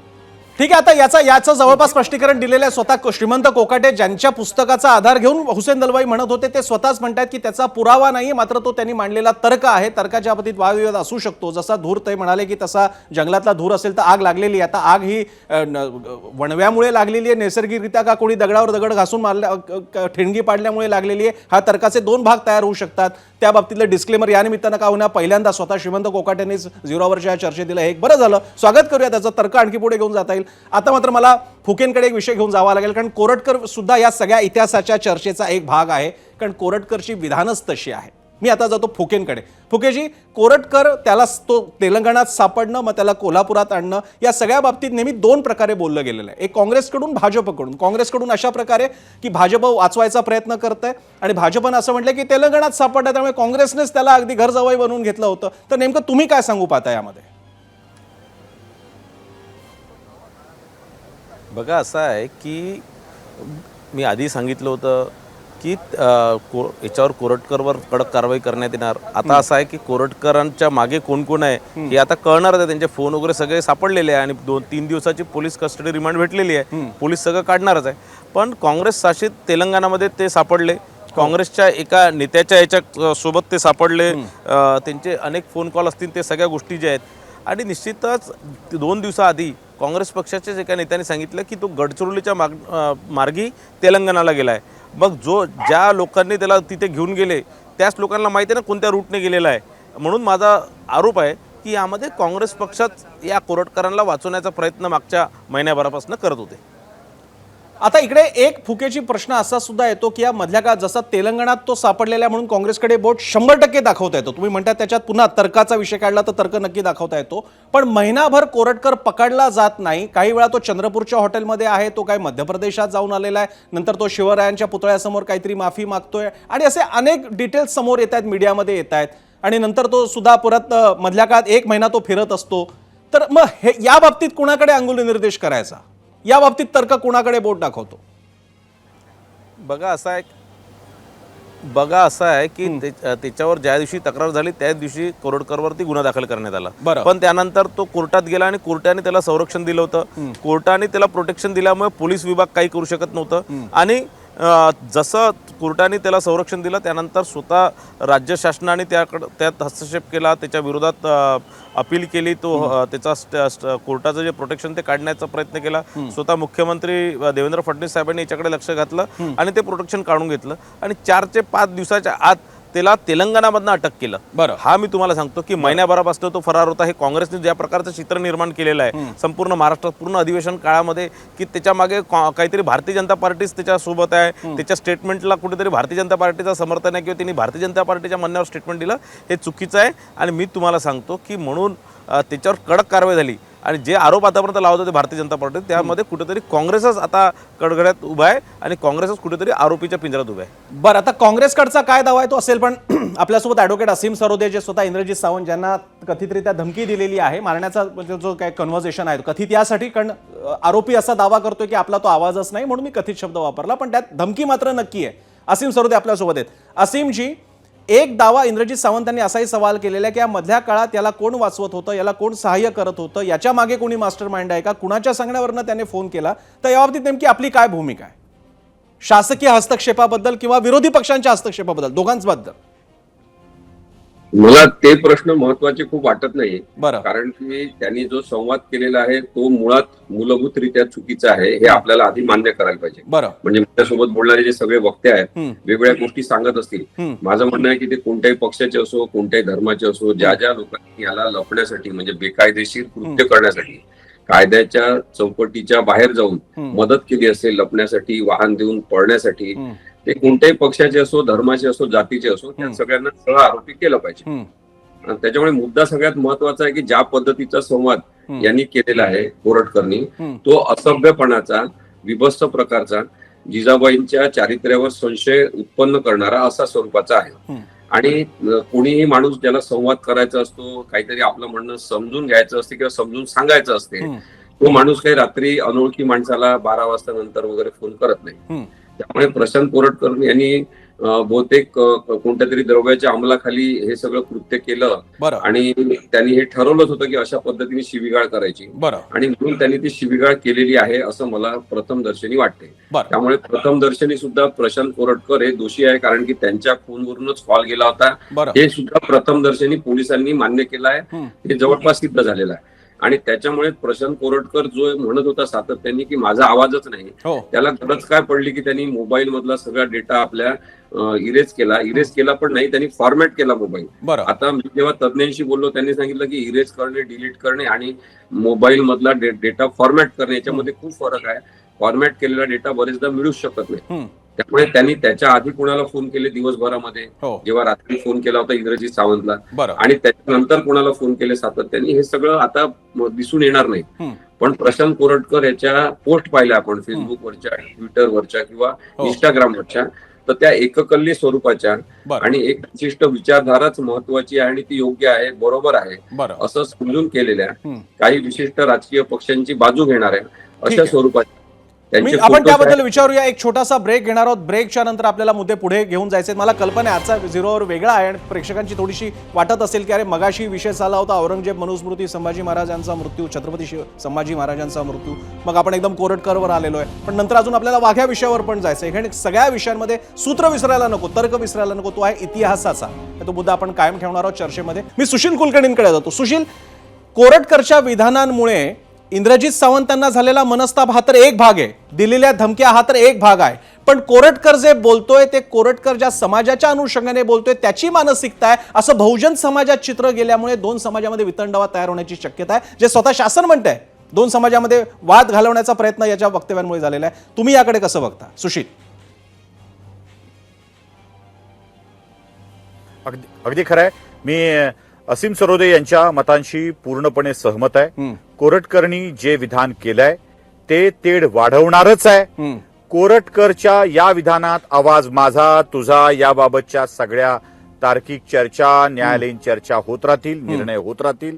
ठीक आहे. आता याचं जवळपास स्पष्टीकरण दिलेलं आहे स्वतः श्रीमंत कोकाटे, ज्यांच्या पुस्तकाचा आधार घेऊन हुसेन दलवाई म्हणत होते. ते स्वतःच म्हणतात की त्याचा पुरावा नाही, मात्र तो त्यांनी मांडलेला तर्क आहे. तर्काच्या बाबतीत वादविवाद असू शकतो. जसा धूर ते म्हणाले की तसा जंगलातला धूर असेल तर आग लागलेली. आता आग ही वणव्यामुळे लागलेली आहे, नैसर्गिकरित्या का कोणी दगडावर दगड घासून मारल्या ठिणगी पाडल्यामुळे लागलेली आहे? हा तर्काचे दोन भाग तयार होऊ शकतात. त्या बाबतीतलं डिस्क्लेमर या निमित्तानं का होईना पहिल्यांदा स्वतः श्रीमंत कोकाटेंनीच 0 वरच्या चर्चेत दिलं. हे एक बरं झालं, स्वागत करूया त्याचं. तर्क आणखी पुढे घेऊन जाता येईल. आता मात्र मला फुकेंकडे एक विषय घेऊन जावा लागेल, कारण कोरटकर सुद्धा या सगळ्या इतिहासाच्या चर्चेचा एक भाग आहे, कारण कोरटकरची विधानच तशी आहे. मी आता जातो फुकेंकडे. फुकेजी, कोरटकर त्याला तो तेलंगणात सापडणं, मग त्याला कोल्हापुरात आणणं, या सगळ्या बाबतीत नेहमी दोन प्रकारे बोललं गेलेलं आहे. एक काँग्रेसकडून, भाजपकडून. काँग्रेसकडून अशा प्रकारे की भाजप वाचवायचा प्रयत्न करतंय, आणि भाजपनं असं म्हटलं की तेलंगणात सापडलं त्यामुळे काँग्रेसनेच त्याला अगदी घर जवळ बनवून घेतलं होतं. तर नेमकं तुम्ही काय सांगू पाहता यामध्ये? बघा, असं आहे की मी आधी सांगितलं होतं की याच्यावर कोरटकरवर कडक कारवाई करण्यात येणार. आता असं आहे की कोरटकरांच्या मागे कोण कोण आहे हे आता कळणार आहे. त्यांचे फोन वगैरे सगळे सापडलेले आहे, आणि 2-3 दिवसाची पोलीस कस्टडी रिमांड भेटलेली आहे. पोलीस सगळं काढणारच आहे. पण काँग्रेस शासित तेलंगणामध्ये ते सापडले. काँग्रेसच्या एका नेत्याच्या याच्या सोबत ते सापडले. त्यांचे अनेक फोन कॉल असतील, ते सगळ्या गोष्टी ज्या आहेत. आणि निश्चितच 2 दिवसाआधी काँग्रेस पक्षाच्याच एका नेत्याने सांगितलं की तो गडचिरोलीच्या मार्गी तेलंगणाला गेला आहे. मग ज्या लोकांनी त्याला तिथे घेऊन गेले त्याच लोकांना माहिती आहे ना कोणत्या रूटने गेलेला आहे. म्हणून माझा आरोप आहे की यामध्ये काँग्रेस पक्षात या कोरटकरांना वाचवण्याचा प्रयत्न मागच्या महिन्याभरापासून करत होते. आता इकडे एक फुकेची प्रश्न असा सुद्धा येतो की या मधल्या काळात जसा तेलंगणात तो सापडलेला म्हणून काँग्रेसकडे बोट 100% दाखवता येतो. तुम्ही म्हणता त्याच्यात पुन्हा तर्काचा विषय काढला तर तर्क नक्की दाखवता येतो, पण महिनाभर कोरटकर पकडला जात नाही. काही वेळा तो चंद्रपूरच्या हॉटेलमध्ये आहे, तो काय मध्य प्रदेशात जाऊन आलेला आहे, नंतर तो शिवरायांच्या पुतळ्यासमोर काहीतरी माफी मागतोय, आणि असे अनेक डिटेल्स समोर येत आहेत, मीडियामध्ये येत आहेत. आणि नंतर तो सुद्धा परत मधल्या काळात 1 महिना तो फिरत असतो. तर मग हे या बाबतीत कुणाकडे अंगुली निर्देश करायचा? या बाबतीत तर्क कुणाकडे बोट दाखवतो? बघा असं आहे की त्याच्यावर ज्या दिवशी तक्रार झाली त्याच दिवशी कोरटकरवरती गुन्हा दाखल करण्यात आला. पण त्यानंतर तो कोर्टात गेला आणि कोर्टाने त्याला संरक्षण दिलं होतं. कोर्टाने त्याला प्रोटेक्शन दिल्यामुळे पोलीस विभाग काही करू शकत नव्हतं. आणि जसं कोर्टाने त्याला संरक्षण दिलं त्यानंतर स्वतः राज्य शासनाने त्यात हस्तक्षेप केला, त्याच्या विरोधात अपील केली. तो त्याचा कोर्टाचं जे प्रोटेक्शन ते काढण्याचा प्रयत्न केला. स्वतः मुख्यमंत्री देवेंद्र फडणवीस साहेबांनी याच्याकडे लक्ष घातलं आणि ते प्रोटेक्शन काढून घेतलं. आणि 4 ते 5 दिवसाच्या आत त्याला तेलंगणामधनं अटक केलं. हा मी तुम्हाला सांगतो की महिन्याभरापासून तो फरार होता. हे काँग्रेसने ज्या प्रकारचं चित्र निर्माण केलेलं आहे संपूर्ण महाराष्ट्रात पूर्ण अधिवेशन काळामध्ये, की त्याच्या मागे काहीतरी भारतीय जनता पार्टीच त्याच्या सोबत आहे. त्याच्या स्टेटमेंटला कुठेतरी भारतीय जनता पार्टीचं समर्थन आहे किंवा त्यांनी भारतीय जनता पार्टीच्या म्हणण्यावर स्टेटमेंट दिलं, हे चुकीचं आहे. आणि मी तुम्हाला सांगतो की म्हणून त्याच्यावर कडक कारवाई झाली. आणि जे आरोप आतापर्यंत लावत होते भारतीय जनता पार्टी त्यामध्ये कुठेतरी काँग्रेसच आता कडगड्यात उभा आहे आणि काँग्रेसच कुठेतरी आरोपीच्या पिंजऱ्यात उभा आहे. बरं, आता काँग्रेसकडचा काय दावा आहे तो असेल, पण आपल्यासोबत ॲडव्होकेट असीम सरोदे जे स्वतः इंद्रजित सावंत ज्यांना कथितरित्या धमकी दिलेली आहे मारण्याचा जो काय कन्व्हर्सेशन आहे कथित यासाठी, कारण आरोपी असा दावा करतोय की आपला तो आवाजच नाही म्हणून मी कथित शब्द वापरला, पण त्यात धमकी मात्र नक्की आहे. असीम सरोदे आपल्यासोबत आहेत. असीमजी, एक दावा इंद्रजित सावंतांनी असाही सवाल केलेला आहे की या मधल्या काळात याला कोण वाचवत होतं, याला कोण सहाय्य करत होतं, याच्या मागे कोणी मास्टर माइंड आहे का, कुणाच्या सांगण्यावरनं त्याने फोन केला, तर याबाबतीत नेमकी आपली काय भूमिका आहे शासकीय हस्तक्षेपाबद्दल किंवा विरोधी पक्षांच्या हस्तक्षेपाबद्दल, दोघांबद्दल? मला ते प्रश्न महत्वाचे खूप वाटत नाही. बरं. कारण की त्यांनी जो संवाद केलेला आहे तो मुळात मूलभूतरित्या चुकीचा आहे हे आपल्याला आधी मान्य करायला पाहिजे. बरं. म्हणजे माझ्यासोबत बोलणारे जे सगळे वक्ते आहेत वेगवेगळ्या गोष्टी सांगत असतील, माझं म्हणणं आहे की ते कोणत्याही पक्षाचे असो, कोणत्याही धर्माचे असो, ज्या ज्या लोकांनी याला लपण्यासाठी म्हणजे बेकायदेशीर कृत्य करण्यासाठी कायद्याच्या चौकटीच्या बाहेर जाऊन मदत केली असेल, लपण्यासाठी, वाहन देऊन पळण्यासाठी, ते कोणत्याही पक्षाचे असो, धर्माचे असो, जातीचे असो, त्या सगळ्यांना सरळ आरोपी केलं पाहिजे. आणि त्याच्यामुळे मुद्दा सगळ्यात महत्वाचा आहे की ज्या पद्धतीचा संवाद यांनी केलेला आहे कोरटकरनी, तो असभ्यपणाचा, विभत्स प्रकारचा, जिजाबाईंच्या चारित्र्यावर संशय उत्पन्न करणारा असा स्वरूपाचा आहे. आणि कोणीही माणूस ज्याला संवाद करायचा असतो, काहीतरी आपलं म्हणणं समजून घ्यायचं असते किंवा समजून सांगायचं असते, तो माणूस काही रात्री अनोळखी माणसाला 12 वाजता नंतर वगैरे फोन करत नाही. त्यामुळे प्रशांत कोरटकर यांनी बहुतेक कोणत्या तरी द्रव्याच्या अंमलाखाली हे सगळं कृत्य केलं आणि त्यांनी हे ठरवलंच होतं की अशा पद्धतीने शिवीगाळ करायची आणि म्हणून त्यांनी ती शिवीगाळ केलेली आहे असं मला प्रथमदर्शनी वाटते. त्यामुळे प्रथमदर्शनी सुद्धा प्रशांत कोरटकर हे दोषी आहे, कारण की त्यांच्या फोनवरूनच कॉल गेला होता हे सुद्धा प्रथमदर्शनी पोलिसांनी मान्य केलं आहे. हे जवळपास सिद्ध झालेलं आहे. आणि त्याच्यामुळे प्रशांत कोरटकर जो म्हणत होता सातत्याने की माझा आवाजच नाही, त्याला गरज काय पडली की त्यांनी मोबाईल मधला सगळा डेटा आपल्या इरेज केला पण नाही, त्यांनी फॉर्मॅट केला मोबाईल. आता मी जेव्हा तज्ञांशी बोललो त्यांनी सांगितलं की इरेज करणे, डिलीट करणे आणि मोबाईल मधला डेटा फॉर्मॅट करणे याच्यामध्ये खूप फरक आहे. फॉर्मॅट केलेला डेटा बरेचदा मिळूच शकत नाही. त्यामुळे त्यांनी त्याच्या आधी कुणाला फोन केले दिवसभरामध्ये, जेव्हा रात्री फोन केला होता इंद्रजित सावंतला, आणि त्याच्यानंतर कुणाला फोन केले सातत्याने, हे सगळं आता दिसून येणार नाही. पण प्रशांत कोरटकर याच्या पोस्ट पाहिल्या आपण फेसबुकवरच्या, ट्विटरवरच्या किंवा इंस्टाग्रामवरच्या, तर त्या एककल्ली स्वरूपाच्या आणि एक विशिष्ट विचारधाराच महत्वाची आहे आणि ती योग्य आहे, बरोबर आहे असं समजून केलेल्या, काही विशिष्ट राजकीय पक्षांची बाजू घेणाऱ्या अशा स्वरूपाच्या आपण त्याबद्दल विचारूया. एक छोटासा ब्रेक घेणार आहोत. ब्रेकच्या नंतर आपल्याला मुद्दे पुढे घेऊन जायचे. मला कल्पना आहे आजचा झिरोवर वेगळा आहे आणि प्रेक्षकांची थोडीशी वाटत असेल की अरे मगाशी विषय झाला होता औरंगजेब, मनुस्मृती, संभाजी महाराजांचा मृत्यू, छत्रपती संभाजी महाराजांचा मृत्यू, मग आपण एकदम कोरटकरवर आलेलो आहे, पण नंतर अजून आपल्याला वाघ्या विषयावर पण जायचं आहे. आणि सगळ्या विषयांमध्ये सूत्र विसरायला नको, तर्क विसरायला नको, तो आहे इतिहासाचा. तो मुद्दा आपण कायम ठेवणार आहोत चर्चेमध्ये. मी सुशील कुलकर्णींकडे जातो. सुशील, कोरटकरच्या विधानांमुळे इंद्रजित सावंतांना झालेला मनस्ताप हा तर एक भाग आहे, दिलेल्या धमक्या हा तर एक भाग आहे, पण कोरटकर जे बोलतोय ते कोरटकर ज्या समाजाच्या अनुषंगाने बोलतोय त्याची मानसिकता आहे असं बहुजन समाजात चित्र गेल्यामुळे दोन समाजामध्ये वितंडवा तयार होण्याची शक्यता आहे, जे स्वतः शासन म्हणतंय. दोन समाजामध्ये वाद घालवण्याचा प्रयत्न याच्या वक्तव्यांमुळे झालेला आहे. तुम्ही याकडे कसं बघता सुशील? अगदी खरं आहे. मी असीम सरोदे यांच्या मतांशी पूर्णपणे सहमत आहे. कोरटकरनी जे विधान केलंय ते तेढ वाढवणारच आहे. कोरटकरच्या या विधानात आवाज माझा तुझा याबाबतच्या सगळ्या तार्किक चर्चा, न्यायालयीन चर्चा होत राहतील, निर्णय होत राहतील.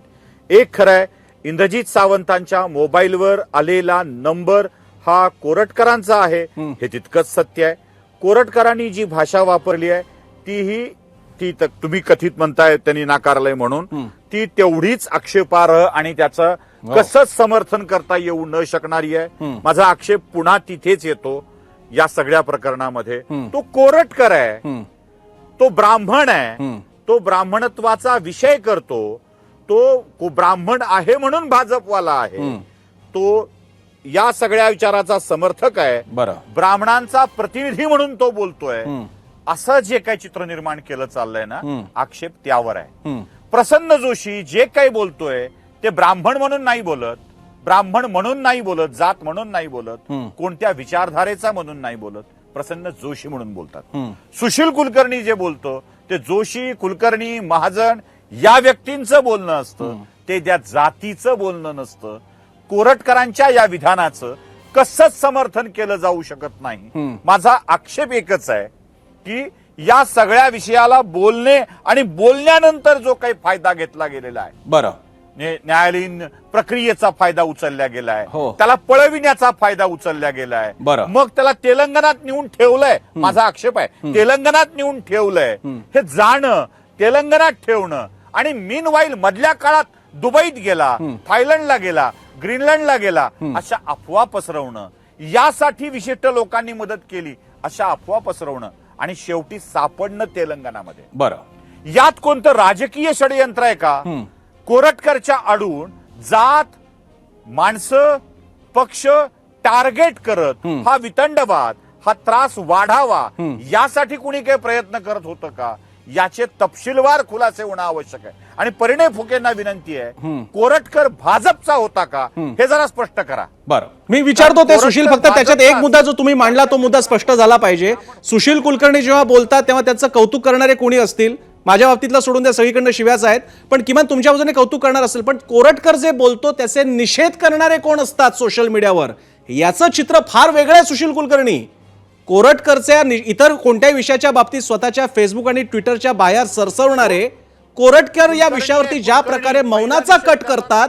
एक खरं आहे, इंद्रजित सावंतांच्या मोबाईलवर आलेला नंबर हा कोरटकरांचा आहे हे तितकंच सत्य आहे. कोरटकरांनी जी भाषा वापरली आहे ती तुम्ही कथित म्हणताय त्यांनी नाकारलंय म्हणून, ती तेवढीच आक्षेपार्ह आणि त्याचं कसं समर्थन करता येऊ न शकणारी आहे. माझा आक्षेप पुन्हा तिथेच येतो या सगळ्या प्रकरणामध्ये. तो कोरटकर आहे, तो ब्राह्मण आहे, तो ब्राह्मणत्वाचा विषय करतो, तो ब्राह्मण आहे म्हणून भाजपवाला आहे, तो या सगळ्या विचाराचा समर्थक आहे, ब्राह्मणांचा प्रतिनिधी म्हणून तो बोलतोय. असं जे काही चित्र निर्माण केलं चाललंय ना, आक्षेप त्यावर आहे. प्रसन्न जोशी जे काही बोलतोय ते ब्राह्मण म्हणून नाही बोलत, ब्राह्मण म्हणून नाही बोलत, जात म्हणून नाही बोलत, कोणत्या विचारधारेचा म्हणून नाही बोलत, प्रसन्न जोशी म्हणून बोलतात. सुशील कुलकर्णी जे बोलतो ते जोशी, कुलकर्णी, महाजन या व्यक्तींचं बोलणं असतं, ते त्या जातीचं बोलणं नसतं. कोरटकरांच्या या विधानाचं कसंच समर्थन केलं जाऊ शकत नाही. माझा आक्षेप एकच आहे की या सगळ्या विषयाला बोलणे आणि बोलण्यानंतर जो काही फायदा घेतला गेलेला आहे, बरं, न्यायालयीन प्रक्रियेचा फायदा उचलला गेलाय, हो. त्याला पळविण्याचा फायदा उचलला गेलाय, बरं. मग त्याला तेलंगणात नेऊन ठेवलंय. माझा आक्षेप आहे तेलंगणात नेऊन ठेवलंय. हे जाणं, तेलंगणात ठेवणं आणि मीनवाईल मधल्या काळात दुबईत गेला, थायलंडला गेला, ग्रीनलंडला गेला, अशा अफवा पसरवणं, यासाठी विशिष्ट लोकांनी मदत केली अशा अफवा पसरवणं आणि शेवटी सापडणं तेलंगणामध्ये. बरं, यात कोणतं राजकीय षडयंत्र आहे का? कोरटकरच्या आडून जात, माणसं, पक्ष टार्गेट करत हा वितंडवाद, हा त्रास वाढावा यासाठी कुणी काही प्रयत्न करत होतं का? याचे तपशीलवार खुलासे होणं आवश्यक आहे. आणि परिणय फुकेंना विनंती आहे, कोरटकर भाजपचा होता का हे जरा स्पष्ट करा. बरं, मी विचारतो ते सुशील, फक्त त्याच्यात एक मुद्दा जो तुम्ही मांडला तो मुद्दा स्पष्ट झाला पाहिजे. सुशील कुलकर्णी जेव्हा बोलतात तेव्हा त्यांचं कौतुक करणारे कोणी असतील, माझ्या बाबतीतला सोडून द्या, सगळीकडनं शिव्याच आहेत, पण किमान तुमच्या बाजूने कौतुक करणार असेल, पण कोरटकर जे बोलतो त्याचे निषेध करणारे कोण असतात सोशल मीडियावर, याचं चित्र फार वेगळं आहे. सुशील कुलकर्णी कोरटकरच्या इतर कोणत्याही विषयाच्या बाबतीत स्वतःच्या फेसबुक आणि ट्विटरच्या बाहेर सरसवणारे कोरटकर या विषयावरती ज्या प्रकारे मौनाचा कट करतात,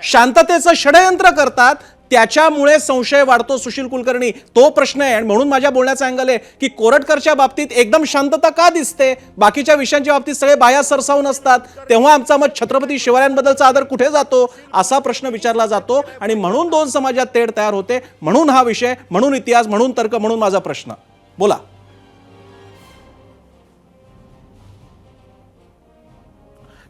शांततेचं षडयंत्र करतात, त्याच्यामुळे संशय वाढतो. सुशील कुलकर्णी, तो प्रश्न आहे. आणि म्हणून माझ्या बोलण्याचा अँगल आहे की कोरटकरच्या बाबतीत एकदम शांतता का दिसते, बाकीच्या विषयांच्या बाबतीत सगळे बाया सरसावून असतात, तेव्हा आमचा मग छत्रपती शिवरायांबद्दलचा आदर कुठे जातो, असा प्रश्न विचारला जातो. आणि म्हणून दोन समाजात तेढ तयार होते. म्हणून हा विषय, म्हणून इतिहास, म्हणून तर्क, म्हणून माझा प्रश्न. बोला.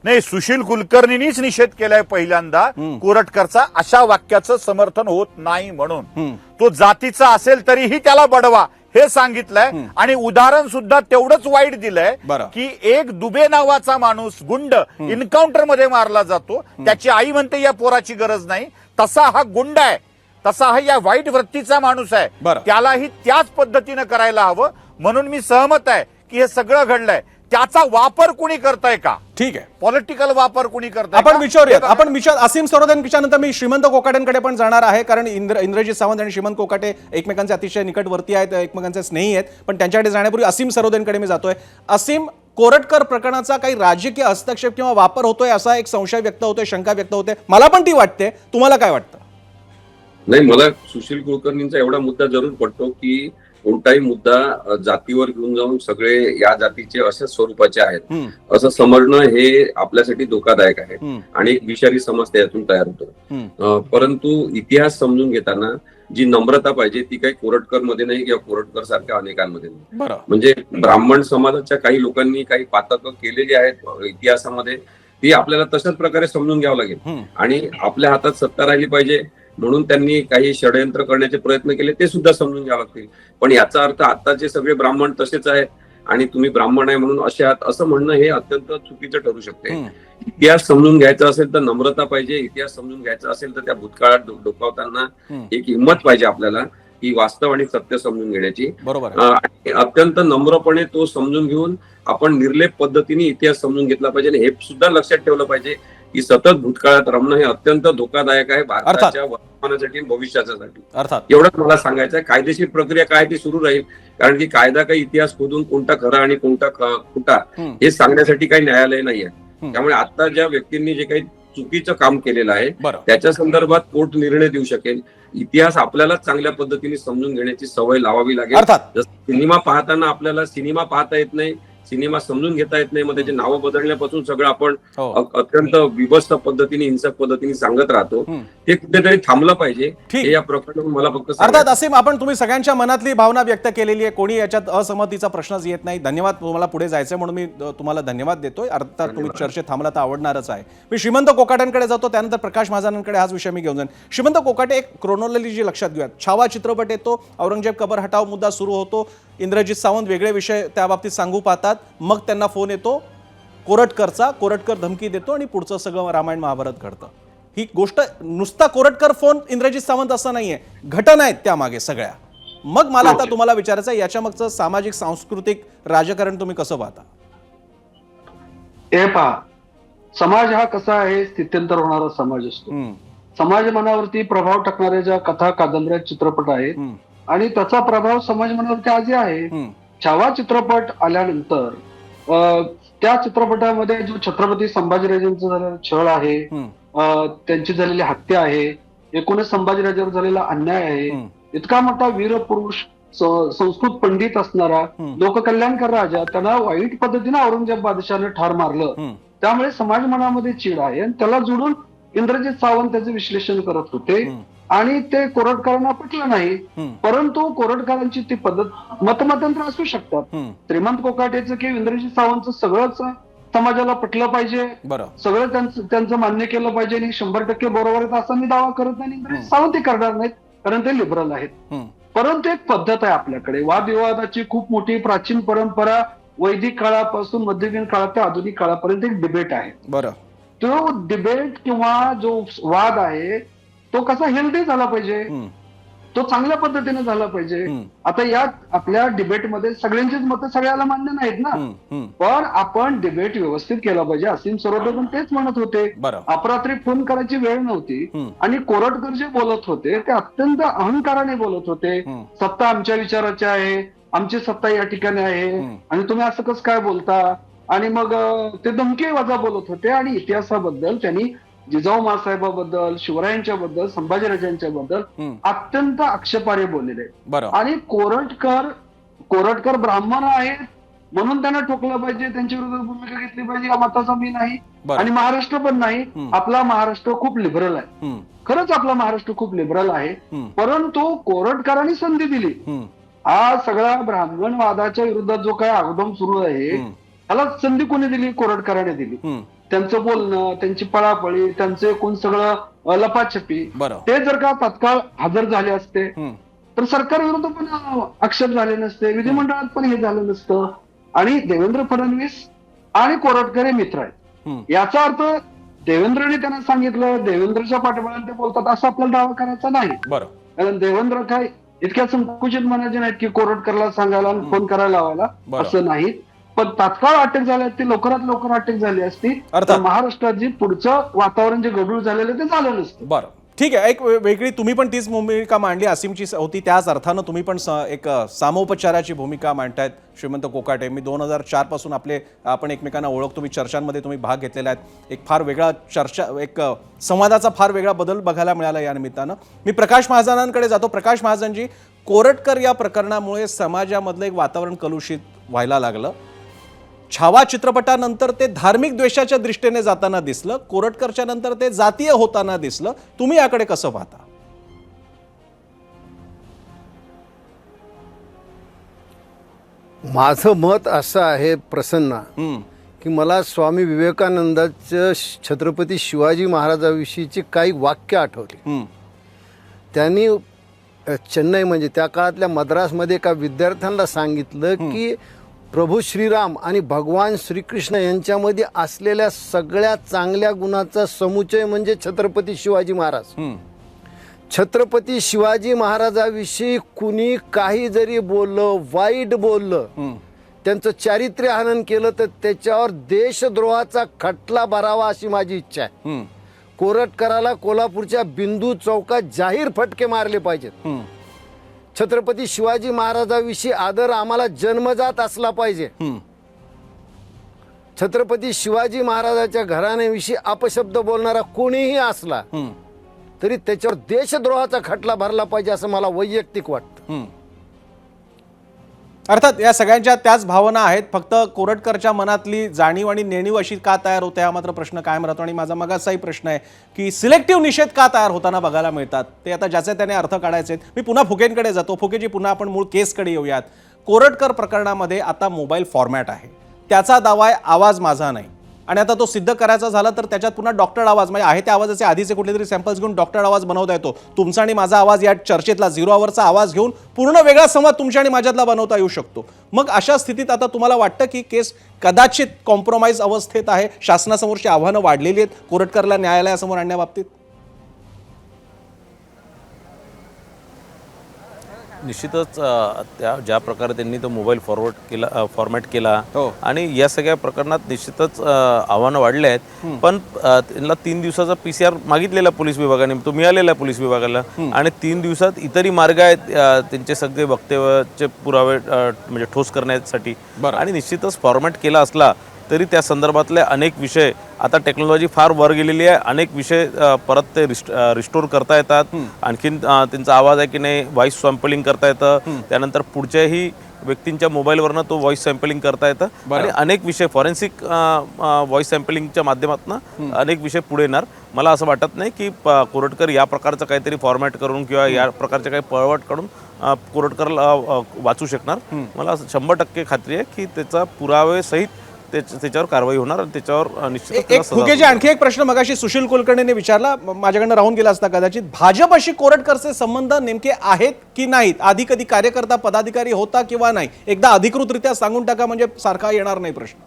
नाही, सुशील कुलकर्णींनीच निषेध केलाय पहिल्यांदा कोरटकरचा, अशा वाक्याचं समर्थन होत नाही म्हणून. तो जातीचा असेल तरीही त्याला बडवा हे सांगितलंय. आणि उदाहरण सुद्धा तेवढंच वाईट दिलंय की एक दुबे नावाचा माणूस गुंड एन्काउंटर मध्ये मारला जातो, त्याची आई म्हणते या पोराची गरज नाही, तसा हा गुंड आहे, तसा हा या वाईट वृत्तीचा माणूस आहे, त्यालाही त्याच पद्धतीनं करायला हवं. म्हणून मी सहमत आहे की हे सगळं घडलंय, त्याचा वापर कुणी करताय का? ठीक आहे, पॉलिटिकल वापर कुणी करताय? आपण विचारूयात. आपण असीम सरोदेंच्या नंतर मी श्रीमंत कोकाटेंकडे पण जाणार आहे, कारण इंद्रजित सावंत आणि श्रीमंत कोकाटे एकमेकांचे अतिशय निकटवर्ती आहेत, एकमेकांचे स्नेही आहेत. पण त्यांच्याकडे जाण्यापूर्वी असीम सरोदेंकडे मी जातोय. असीम, कोरटकर प्रकरणाचा काही राजकीय हस्तक्षेप किंवा वापर होतोय असा एक संशय व्यक्त होतोय, शंका व्यक्त होते. मला पण ती वाटते. तुम्हाला काय वाटतं? नाही, मला सुशील कुलकर्णींचा एवढा मुद्दा जरूर पडतो की कोणताही मुद्दा जातीवर घेऊन जाऊन सगळे या जातीचे अशाच स्वरूपाचे आहेत असं समजणं हे आपल्यासाठी धोकादायक आहे आणि एक विषारी समज त्यातून तयार होतो. परंतु इतिहास समजून घेताना जी नम्रता पाहिजे ती काही कोरटकर मध्ये नाही किंवा कोरटकर सारख्या अनेकांमध्ये नाही. म्हणजे ब्राह्मण समाजाच्या काही लोकांनी काही पातकं केलेली आहेत इतिहासामध्ये, ती आपल्याला तशाच प्रकारे समजून घ्यावं लागेल. आणि आपल्या हातात सत्ता राहिली पाहिजे म्हणून त्यांनी काही षडयंत्र करण्याचे प्रयत्न केले, ते सुद्धा समजून घ्यावं लागतील. पण याचा अर्थ आताचे सगळे ब्राह्मण तसेच आहेत आणि तुम्ही ब्राह्मण आहे म्हणून असे आहात असं म्हणणं हे अत्यंत चुकीचं ठरू शकते. इतिहास समजून घ्यायचा असेल तर नम्रता पाहिजे. इतिहास समजून घ्यायचा असेल तर त्या भूतकाळात डोकावताना एक हिंमत पाहिजे आपल्याला, ही वास्तव आणि सत्य समजून घेण्याची. आणि अत्यंत नम्रपणे तो समजून घेऊन आपण निर्लेप पद्धतीने इतिहास समजून घेतला पाहिजे. हे सुद्धा लक्षात ठेवलं पाहिजे की सतत भूतकाळात रमणं हे अत्यंत धोकादायक आहे भारताच्या वर्तमानासाठी आणि भविष्यासाठी. एवढंच मला सांगायचं आहे. कायदेशीर प्रक्रिया काय ती सुरू राहील, कारण की कायदा काही इतिहास खोदून कोणता खरा आणि कोणता खोटा हे सांगण्यासाठी काही न्यायालय नाही आहे. त्यामुळे आता ज्या व्यक्तींनी जे काही चुकीचं काम केलेलं आहे त्याच्या संदर्भात कोर्ट निर्णय देऊ शकेल. इतिहास आपल्याला चांगल्या पद्धतीने समजून घेण्याची सवय लावावी लागेल. जसं सिनेमा पाहताना आपल्याला सिनेमा पाहता येत नाही, सिनेमा समजून घेता येत नाही, मग त्याची नावं बदलण्यापासून सगळं आपण अत्यंत विभत्स पद्धतीने, हिंसक पद्धतीने सांगत राहतो. ते कुठेतरी थांबलं पाहिजे. हे या प्रकरणातून मला फक्त अर्थात असीम, आपण तुम्ही सगळ्यांच्या मनातली भावना व्यक्त केलेली आहे, कोणी याच्यात असहमतीचा प्रश्नच येत नाही. धन्यवाद. तुम्हाला पुढे जायचंय म्हणून मी तुम्हाला धन्यवाद देतोय. अर्थात तुम्ही चर्चेत थांबला तर आवडणारच आहे. मी श्रीमंत कोकाटेंकडे जातो, त्यानंतर प्रकाश महाजनांकडे हाच विषय मी घेऊन जाईन. श्रीमंत कोकाटे, एक क्रोनॉलॉजी लक्षात घेऊयात. छावा चित्रपट येतो, औरंगजेब कबर हटाव मुद्दा सुरू होतो, इंद्रजित सावंत वेगळे विषय त्या बाबतीत सांगू पाहतात, मग त्यांना फोन येतो कोरटकरचा, कोरटकर धमकी देतो आणि पुढचं सगळं रामायण महाभारत घडतं. ही गोष्ट नुसता कोरटकर फोन इंद्रजित सावंत असं नाहीये, घटना आहेत त्यामागे सगळ्या. मग मला आता तुम्हाला विचारायचं आहे, याच्या मागचं सामाजिक सांस्कृतिक राजकारण तुम्ही कसं पाहता? हे पहा, समाज हा कसा आहे, स्थित्यंतर होणारा समाज असतो. समाज मनावरती प्रभाव टाकणाऱ्या ज्या कथा, कादंबऱ्या, चित्रपट आहेत आणि त्याचा प्रभाव समाज मनावरती आजही आहे. छावा चित्रपट आल्यानंतर त्या चित्रपटामध्ये जो छत्रपती संभाजीराजांचा झालेला छळ आहे, त्यांची झालेली हत्या आहे, एकूणच संभाजीराजावर झालेला अन्याय आहे, इतका मोठा वीर पुरुष, संस्कृत पंडित असणारा लोककल्याणकार राजा, त्यांना वाईट पद्धतीने औरंगजेब बादशाहने ठार मारलं. त्यामुळे समाज मनामध्ये चीड आहे आणि त्याला जोडून इंद्रजित सावंत त्याचे विश्लेषण करत होते आणि ते कोरटकरांना पटलं नाही. परंतु कोरटकरांची ती पद्धत, मतमतांतर असू शकतात. श्रीमंत कोकाटेचं किंवा इंद्रजित सावंतचं सगळंच समाजाला पटलं पाहिजे, सगळं त्यांचं मान्य केलं पाहिजे आणि 100% बरोबर आहे असं मी दावा करत नाही. इंद्रजित सावंत करणार नाहीत कारण ते लिबरल आहेत. परंतु एक पद्धत आहे आपल्याकडे, वादविवादाची खूप मोठी प्राचीन परंपरा, वैदिक काळापासून मध्ययुगीन काळात ते आधुनिक काळापर्यंत एक डिबेट आहे. तो डिबेट किंवा जो वाद आहे तो कसा हेल्दी झाला पाहिजे, तो चांगल्या पद्धतीने झाला पाहिजे. आता या आपल्या डिबेटमध्ये सगळ्यांचीच मतं सगळ्याला मान्य नाहीत ना, पण आपण डिबेट व्यवस्थित केला पाहिजे. असीम सरोदे पण तेच म्हणत होते. अपरात्री फोन करायची वेळ नव्हती आणि कोरटकर जे बोलत होते ते अत्यंत अहंकाराने बोलत होते. सत्ता आमच्या विचाराची आहे, आमची सत्ता या ठिकाणी आहे आणि तुम्ही असं कसं काय बोलता, आणि मग ते धमकी वजा बोलत होते. आणि इतिहासाबद्दल त्यांनी जिजाऊ मासाहेबाबद्दल, शिवरायांच्या बद्दल, संभाजीराजांच्या बद्दल अत्यंत आक्षेपार्ह बोललेले. आणि कोरटकर ब्राह्मण आहेत म्हणून त्यांना ठोकलं पाहिजे, त्यांच्या विरोधात भूमिका घेतली पाहिजे या मताचा मी नाही आणि महाराष्ट्र पण नाही. आपला महाराष्ट्र खूप लिबरल आहे, खरंच आपला महाराष्ट्र खूप लिबरल आहे. परंतु कोरटकरांनी संधी दिली. हा सगळा ब्राह्मण वादाच्या विरोधात जो काय आगदम सुरू आहे त्याला संधी कोणी दिली? कोरटकरांनी दिली. त्यांचं बोलणं, त्यांची पळापळी, त्यांचं एकूण सगळं लपाछपी, ते जर का तत्काळ हजर झाले असते तर सरकार विरुद्ध पण आक्षेप झाले नसते, विधिमंडळात पण हे झालं नसतं. आणि देवेंद्र फडणवीस आणि कोरटकर हे मित्र आहेत. याचा अर्थ देवेंद्रने त्यांना सांगितलं, देवेंद्रच्या पाठबळाने ते बोलतात असं आपल्याला दावा करायचा नाही. कारण देवेंद्र काय इतक्या संकुचित मनाचे नाहीत की कोरटकरला सांगायला फोन करायला लावायला, असं नाही. पण तात्काळ अटक झाली असती, लवकरात लवकर अटक झाली असती तर महाराष्ट्रात जे पुढचं वातावरण जे गढूळ झालेलं ते झालं नसतं. बरं, ठीक आहे. एक वेगळी तुम्ही पण तीच भूमिका मांडली, असीमची होती त्याच अर्थानं तुम्ही पण एक सामोपचाराची भूमिका मांडतायत श्रीमंत कोकाटे. मी 2004 पासून आपण एकमेकांना ओळखतो, मी चर्चांमध्ये तुम्ही भाग घेतलेला आहे. एक फार वेगळा एक संवादाचा फार वेगळा बदल बघायला मिळाला या निमित्तानं. मी प्रकाश महाजनांकडे जातो. प्रकाश महाजनजी, कोरटकर या प्रकरणामुळे समाजामधलं एक वातावरण कलुषित व्हायला लागलं. छावा चित्रपटानंतर ते धार्मिक द्वेषाच्या दृष्टीने जाताना दिसलं, कोरटकरच्या नंतर ते जातीय होताना दिसलं. तुम्ही याकडे कसं पाहता? माझं मत असं आहे प्रसन्न की मला स्वामी विवेकानंदाचं छत्रपती शिवाजी महाराजाविषयीची काही वाक्य आठवली. त्यांनी चेन्नई म्हणजे त्या काळातल्या मद्रासमध्ये एका विद्यार्थ्यांना सांगितलं की प्रभू श्रीराम आणि भगवान श्रीकृष्ण यांच्यामध्ये असलेल्या सगळ्या चांगल्या गुणाचा समुच्चय म्हणजे छत्रपती शिवाजी महाराज. छत्रपती शिवाजी महाराजाविषयी कुणी काही जरी बोललं, वाईट बोललं, त्यांचं चारित्र्य हनन केलं तर त्याच्यावर देशद्रोहाचा खटला भरावा अशी माझी इच्छा आहे. कोरटकराला कोल्हापूरच्या बिंदू चौकात जाहीर फटके मारले पाहिजेत. छत्रपती शिवाजी महाराजाविषयी आदर आम्हाला जन्मजात असला पाहिजे. छत्रपती शिवाजी महाराजाच्या घराण्याविषयी अपशब्द बोलणारा कोणीही असला तरी त्याच्यावर देशद्रोहाचा खटला भरला पाहिजे असं मला वैयक्तिक वाटतं. अर्थात या सगळ्यांच्या त्याच भावना आहेत, फक्त कोरटकरच्या मनातली जाणीव आणि नेणीव अशी का तयार होते हा मात्र प्रश्न कायम राहतो. आणि माझा मगाचाही प्रश्न आहे की सिलेक्टिव्ह निषेध का तयार होताना बघायला मिळतात, ते आता ज्याचे त्याने अर्थ काढायचे. मी पुन्हा फुकेंकडे जातो. फुकेजी, पुन्हा आपण मूळ केसकडे येऊयात. कोरटकर प्रकरणामध्ये आता मोबाईल फॉर्मॅट आहे, त्याचा दावा आहे आवाज माझा नाही, आणि आता तो सिद्ध करायचा झाला तर त्याच्यात पुन्हा डॉक्टर आवाज म्हणजे आहे त्या आवाजाचे आधीचे कुठले तरी सॅम्पल्स घेऊन डॉक्टर आवाज बनवता येतो. तुमचा आणि माझा आवाज या चर्चेतला 0 आवरचा आवाज घेऊन पूर्ण वेगळा संवाद तुमच्या आणि माझ्यातला बनवता येऊ शकतो. मग अशा स्थितीत आता तुम्हाला वाटतं की केस कदाचित कॉम्प्रोमाइज अवस्थेत आहे, शासनासमोरची आव्हानं वाढलेली आहेत कोरटकरला न्यायालयासमोर आणण्याबाबतीत? निश्चितच त्या ज्या प्रकारे त्यांनी तो मोबाईल फॉर्मॅट केला हो. आणि या सगळ्या प्रकरणात निश्चितच आव्हानं वाढले आहेत. पण त्यांना 3 दिवसाचा PCR मागितलेला पोलीस विभागाने, तो मिळालेला पोलीस विभागाला. आणि 3 दिवसात इतरही मार्ग आहेत त्यांचे सगळे वक्तव्याचे पुरावे म्हणजे ठोस करण्यासाठी. आणि निश्चितच फॉर्मॅट केला असला तरी त्या संदर्भातले अनेक विषय, आता टेक्नॉलॉजी फार वर गेलेली आहे, अनेक विषय परत ते रिस्टोर करता येतात. आणखीन त्यांचा आवाज आहे की नाही व्हॉइस सॅम्पलिंग करता येतं. त्यानंतर पुढच्याही व्यक्तींच्या मोबाईलवरनं तो व्हॉइस सॅम्पलिंग करता येतं. आणि अनेक विषय फॉरेन्सिक व्हॉइस सॅम्पलिंगच्या माध्यमातून अनेक विषय पुढे येणार. मला असं वाटत नाही की कोरटकर या प्रकारचं काहीतरी फॉर्मॅट करून किंवा या प्रकारचे काही पळवाट काढून कोरटकरला वाचू शकणार. मला 100% खात्री आहे की त्याचा पुरावे सहित त्याच्यावर कारवाई होणार आणि त्याच्यावर निश्चित. फुकेजी आणखी एक प्रश्न मगाशी सुशील कुलकर्णीने विचारला, माझ्याकडनं राहून गेला असता कदाचित. भाजपशी कोरटकरचे संबंध नेमके आहेत की नाहीत? आधी कधी कार्यकर्ता पदाधिकारी होता किंवा नाही? एकदा अधिकृतरित्या सांगून टाका म्हणजे सारखा येणार नाही प्रश्न.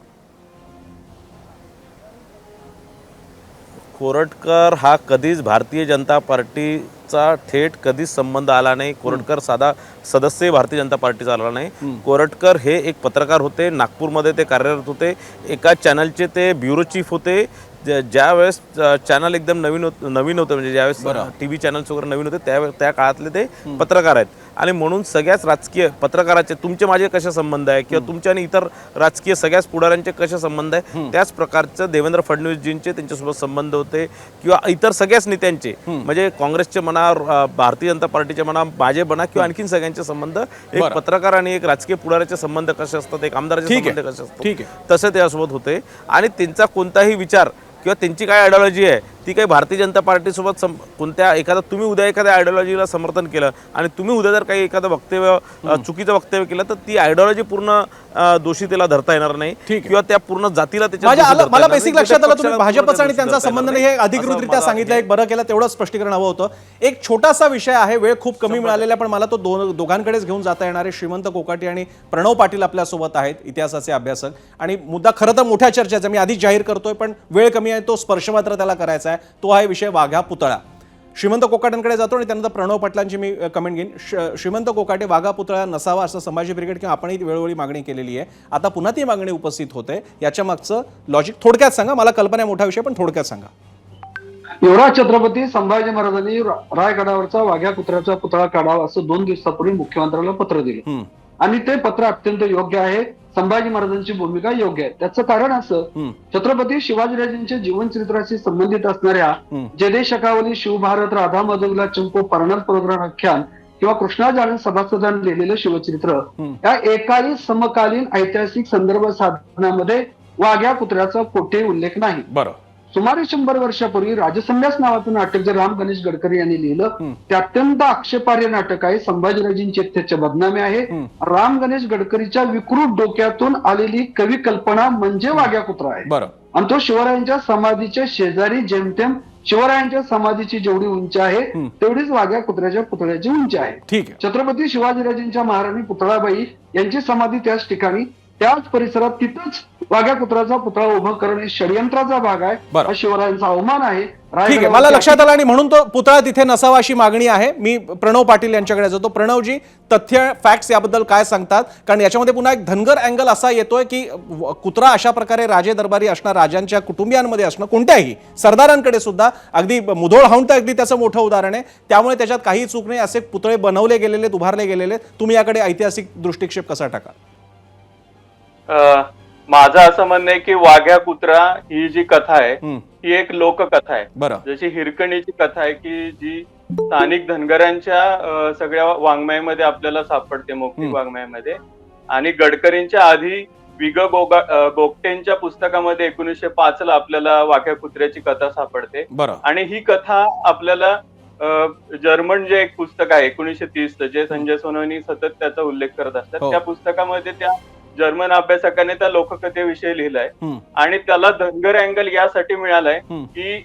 कोरटकर हा कधीच भारतीय जनता पार्टीचा थेट कधीच संबंध आला नाही. कोरटकर साधा सदस्य भारतीय जनता पार्टीचा आला नाही. कोरटकर हे एक पत्रकार होते, नागपूरमध्ये ते कार्यरत होते, एका चॅनलचे ते ब्युरो चीफ होते. ज्यावेळेस चॅनल एकदम नवीन होतं म्हणजे ज्यावेळेस TV चॅनल्स वगैरे नवीन होते त्या काळातले ते पत्रकार आहेत. आणि म्हणून सगळ्याच राजकीय पत्रकाराचे तुमचे माझे कसे संबंध आहे किंवा तुमच्या आणि इतर राजकीय सगळ्याच पुढाऱ्यांचे कसे संबंध आहे, त्याच प्रकारचं देवेंद्र फडणवीसजींचे त्यांच्यासोबत संबंध होते किंवा इतर सगळ्याच नेत्यांचे, म्हणजे काँग्रेसचे म्हणा, भारतीय जनता पार्टीचे म्हणा, माझे म्हणा किंवा आणखीन सगळ्यांचे संबंध, एक पत्रकार आणि एक राजकीय पुढाऱ्याचे संबंध कसे असतात, एक आमदाराचे संबंध कसे असतात, तसे त्यासोबत होते. आणि त्यांचा कोणताही विचार किंवा त्यांची काय आयडिओलॉजी आहे ती काही भारतीय जनता पार्टीसोबत कोणत्या तुम्ही उद्या एखाद्या आयडिओलॉजीला समर्थन केलं आणि तुम्ही उद्या जर काही एखादं वक्तव्य चुकीचं वक्तव्य केलं तर ती आयडिओलॉजी पूर्ण दोषी त्याला धरता येणार नाही किंवा त्या पूर्ण जातीला मला बेसिक लक्षात आलं तुम्ही भाजपचा आणि त्यांचा संबंध नाही हे अधिकृतरित्या सांगितलं. एक बरं केलं, तेवढं स्पष्टीकरण हवं होतं. एक छोटासा विषय आहे, वेळ खूप कमी मिळालेला, पण मला तो दोघांकडेच घेऊन जाता येणारे श्रीमंत कोकाटे आणि प्रणव पाटील आपल्यासोबत आहेत, इतिहासाचे अभ्यासक. आणि मुद्दा खरं तर मोठ्या चर्चेचा मी आधीच जाहीर करतोय पण वेळ कमी आहे, तो स्पर्श मात्र त्याला करायचा आहे. तो आहे विषय वाघा पुतळा. श्रीमंत कोकाटेंकडे जातो आणि त्यानंतर प्रणव पाटलांची मी कमेंट घेईन. श्रीमंत कोकाटे, वाघा पुतळा नसावा असं संभाजी ब्रिगेड किंवा आपणही वेळोवेळी मागणी केलेली आहे, आता पुन्हा ती मागणी उपस्थित होते, याच्या मागचं लॉजिक थोडक्यात सांगा. मला कल्पना आहे मोठा विषय, पण थोडक्यात सांगा. युवराज छत्रपती संभाजी महाराजांनी रायगडावरचा वाघ्या कुत्र्याचा पुतळा काढावा असं 2 दिवसापूर्वी मुख्यमंत्र्याला पत्र दिलं आणि ते पत्र अत्यंत योग्य आहे. संभाजी महाराजांची भूमिका योग्य आहे. त्याचं कारण असं, छत्रपती शिवाजीराजांच्या जीवनचरित्राशी संबंधित असणाऱ्या जयदेशकावली, शिवभारत, राधा मधुला, चंपू, पर्णल प्रोग्राम किंवा कृष्णाजानन सभासदांनी लिहिलेलं शिवचरित्र या एकाही समकालीन ऐतिहासिक संदर्भ साधनामध्ये वाघ्या कुत्र्याचा कोठेही उल्लेख नाही. बरं. सुमारे 100 वर्षापूर्वी राजसंन्यास नावाचं नाटक जे राम गणेश गडकरी यांनी लिहिलं ते अत्यंत आक्षेपार्ह नाटक आहे. संभाजीराजांची त्याच्या बदनामी आहे. राम गणेश गडकरीच्या विकृत डोक्यातून आलेली कवी कल्पना म्हणजे वाघ्या कुत्रा आहे. बरं. आणि तो शिवरायांच्या समाधीच्या शेजारी जेमतेम शिवरायांच्या समाधीची जेवढी उंची आहे तेवढीच वाघ्या कुत्र्याच्या पुतळ्याची उंची आहे. ठीक आहे. छत्रपती शिवाजीराजांच्या महाराणी पुतळाबाई यांची समाधी त्याच ठिकाणी त्याच परिसरात तिथंच वाघ्या कुत्र्याचा पुतळा उभा करणे षडयंत्राचा भाग आहे. हा शिवरायांचा अवमान आहे. ठीक आहे, मला लक्षात आलं आणि म्हणून तो पुतळा तिथे नसावा अशी मागणी आहे. मी प्रणव पाटील यांच्याकडे जातो. प्रणवजी, तथ्य फॅक्ट्स याबद्दल काय सांगतात? कारण याच्यामध्ये पुन्हा एक धनगर अँगल असा येतोय की कुत्रा अशा प्रकारे राजे दरबारी असणार, राजांच्या कुटुंबियांमध्ये असणं, कोणत्याही सरदारांकडे सुद्धा, अगदी मुधोळ हाऊंड तर अगदी त्याचं मोठं उदाहरण आहे. त्यामुळे त्याच्यात काही चूक नाही, असे पुतळे बनवले गेलेले, उभारले गेलेले. तुम्ही याकडे ऐतिहासिक दृष्टिक्षेप कसा टाका? माझं असं म्हणणं आहे की वाघ्या कुत्रा ही जी कथा आहे ही एक लोककथा आहे. जशी हिरकणीची कथा आहे की जी स्थानिक धनगरांच्या सगळ्या वाङ्मयामध्ये आपल्याला सापडते, मौखिक वाङ्मयामध्ये. आणि गडकरींच्या आधी विग गोगटेंच्या पुस्तकामध्ये 1905 ला आपल्याला वाघ्या कुत्र्याची कथा सापडते. आणि ही कथा आपल्याला जर्मन जे एक पुस्तक आहे 1930 जे संजय सोनवणी सतत त्याचा उल्लेख करत असतात, त्या पुस्तकामध्ये त्या जर्मन अभ्यासकाने त्या लोककथेविषयी लिहिलाय. आणि त्याला धनगर अँगल यासाठी मिळालाय की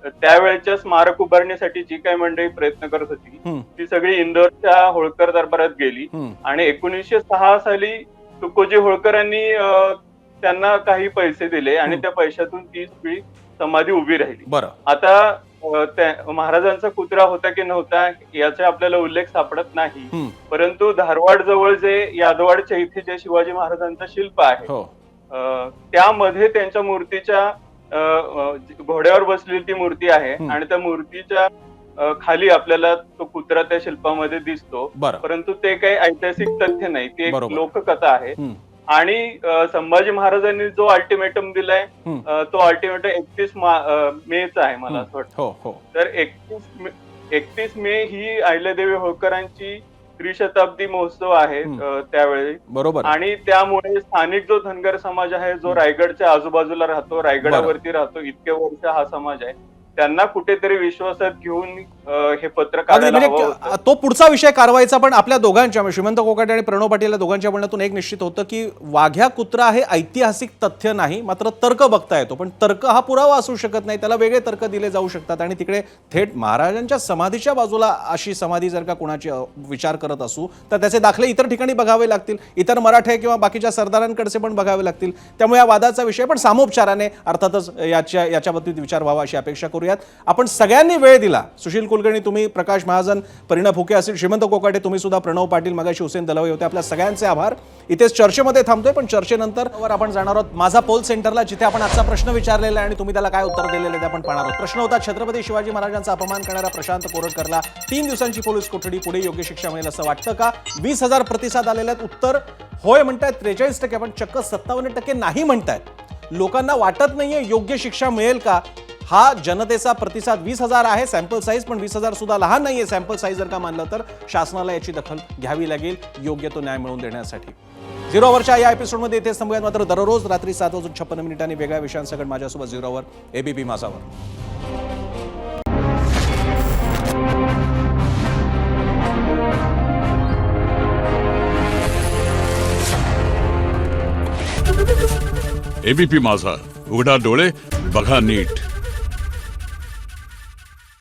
त्यावेळेच्या स्मारक उभारणीसाठी जी काही मंडळी प्रयत्न करत होती ती सगळी इंदोरच्या होळकर दरबारात गेली आणि 1906 साली तुकोजी होळकरांनी त्यांना काही पैसे दिले आणि त्या पैशातून ती सगळी समाधी उभी राहिली. बरं. आता महाराजांचा कुत्रा होता की नव्हता याचा आपल्याला उल्लेख सापडत नाही. परंतु धारवाड जवळ जे यादवाडच्या इथे जे शिवाजी महाराजांचं शिल्प आहे त्यामध्ये त्यांच्या मूर्तीच्या घोड्यावर बसलेली ती मूर्ती आहे आणि त्या मूर्तीच्या खाली आपल्याला तो कुत्रा त्या शिल्पामध्ये दिसतो. परंतु ते काही ऐतिहासिक तथ्य नाही, ते एक लोककथा आहे. आणि संभाजी महाराजांनी जो अल्टिमेटम दिलाय तो अल्टिमेटम 31 मेचा आहे मला असं वाटतं. तर 31 मे ही अहिल्यादेवी होळकरांची त्रिशताब्दी महोत्सव आहे त्यावेळी. बरोबर. आणि त्यामुळे स्थानिक जो धनगर समाज आहे, जो रायगडच्या आजूबाजूला राहतो, रायगडावरती राहतो, इतके वर्ष हा समाज आहे, त्यांना कुठेतरी विश्वासात घेऊन हे पत्र काढायला हवं. तो पुढचा विषय कारवाईचा. पण आपल्या दोघांच्या श्रीमंत कोकाटे आणि प्रणव पाटील या दोघांच्या म्हणण्यातून एक निश्चित होतं की वाघ्या कुत्रा हे ऐतिहासिक तथ्य नाही, मात्र तर्क बघता येतो. पण तर्क हा पुरावा असू शकत नाही, त्याला वेगळे तर्क दिले जाऊ शकतात. आणि तिकडे थेट महाराजांच्या समाधीच्या बाजूला अशी समाधी जर का कोणाची विचार करत असू तर त्याचे दाखले इतर ठिकाणी बघावे लागतील, इतर मराठे किंवा बाकीच्या सरदारांकडचे पण बघावे लागतील. त्यामुळे या वादाचा विषय पण सामोपचाराने अर्थातच याच्या बाबतीत विचार व्हावा अशी अपेक्षा करूयात. आपण सगळ्यांनी वेळ दिला. सुशील कुलकर्णी, तुम्ही, प्रकाश महाजन, परिणा फुके असतील, श्रीमंत कोकाटे, तुम्ही सुद्धा, प्रणव पाटील, मगाशी हुसेन दलवाई होते. आपल्या सगळ्यांचे आभार. इथेच चर्चेमध्ये थांबतोय, पण चर्चेनंतर आपण जाणार आहोत माझा पोल सेंटरला, जिथे आपण आजचा प्रश्न विचारलेला आहे आणि तुम्ही त्याला काय उत्तर दिलेले ते आपण पाहणार आहोत. प्रश्न होता, छत्रपती शिवाजी महाराजांचा अपमान करणाऱ्या प्रशांत कोरटकरला 3 दिवसांची पोलीस कोठडी, पुढे योग्य शिक्षा मिळेल असं वाटतं का? 20,000 प्रतिसाद आलेले आहेत. उत्तर होय म्हणतायत 43%, पण चक्क 57% नाही म्हणतायत. लोकांना वाटत नाहीये योग्य शिक्षा मिळेल का? हा जनतेचा प्रतिसाद. 20,000 आहे सॅम्पल साईज, पण 20,000 सुद्धा लहान नाहीये सॅम्पल साईज जर का मानलं तर. शासनाला याची दखल घ्यावी लागेल योग्य तो न्याय मिळवून देण्यासाठी. 0 आवरच्या या एपिसोडमध्ये इथेच थांबूयात. मात्र दररोज रात्री 7:56 वेगळ्या विषयांसकट माझ्यासोबत 0 आवर एबीपी माझावर. एबीपी माझा, उघडा डोळे बघा नीट.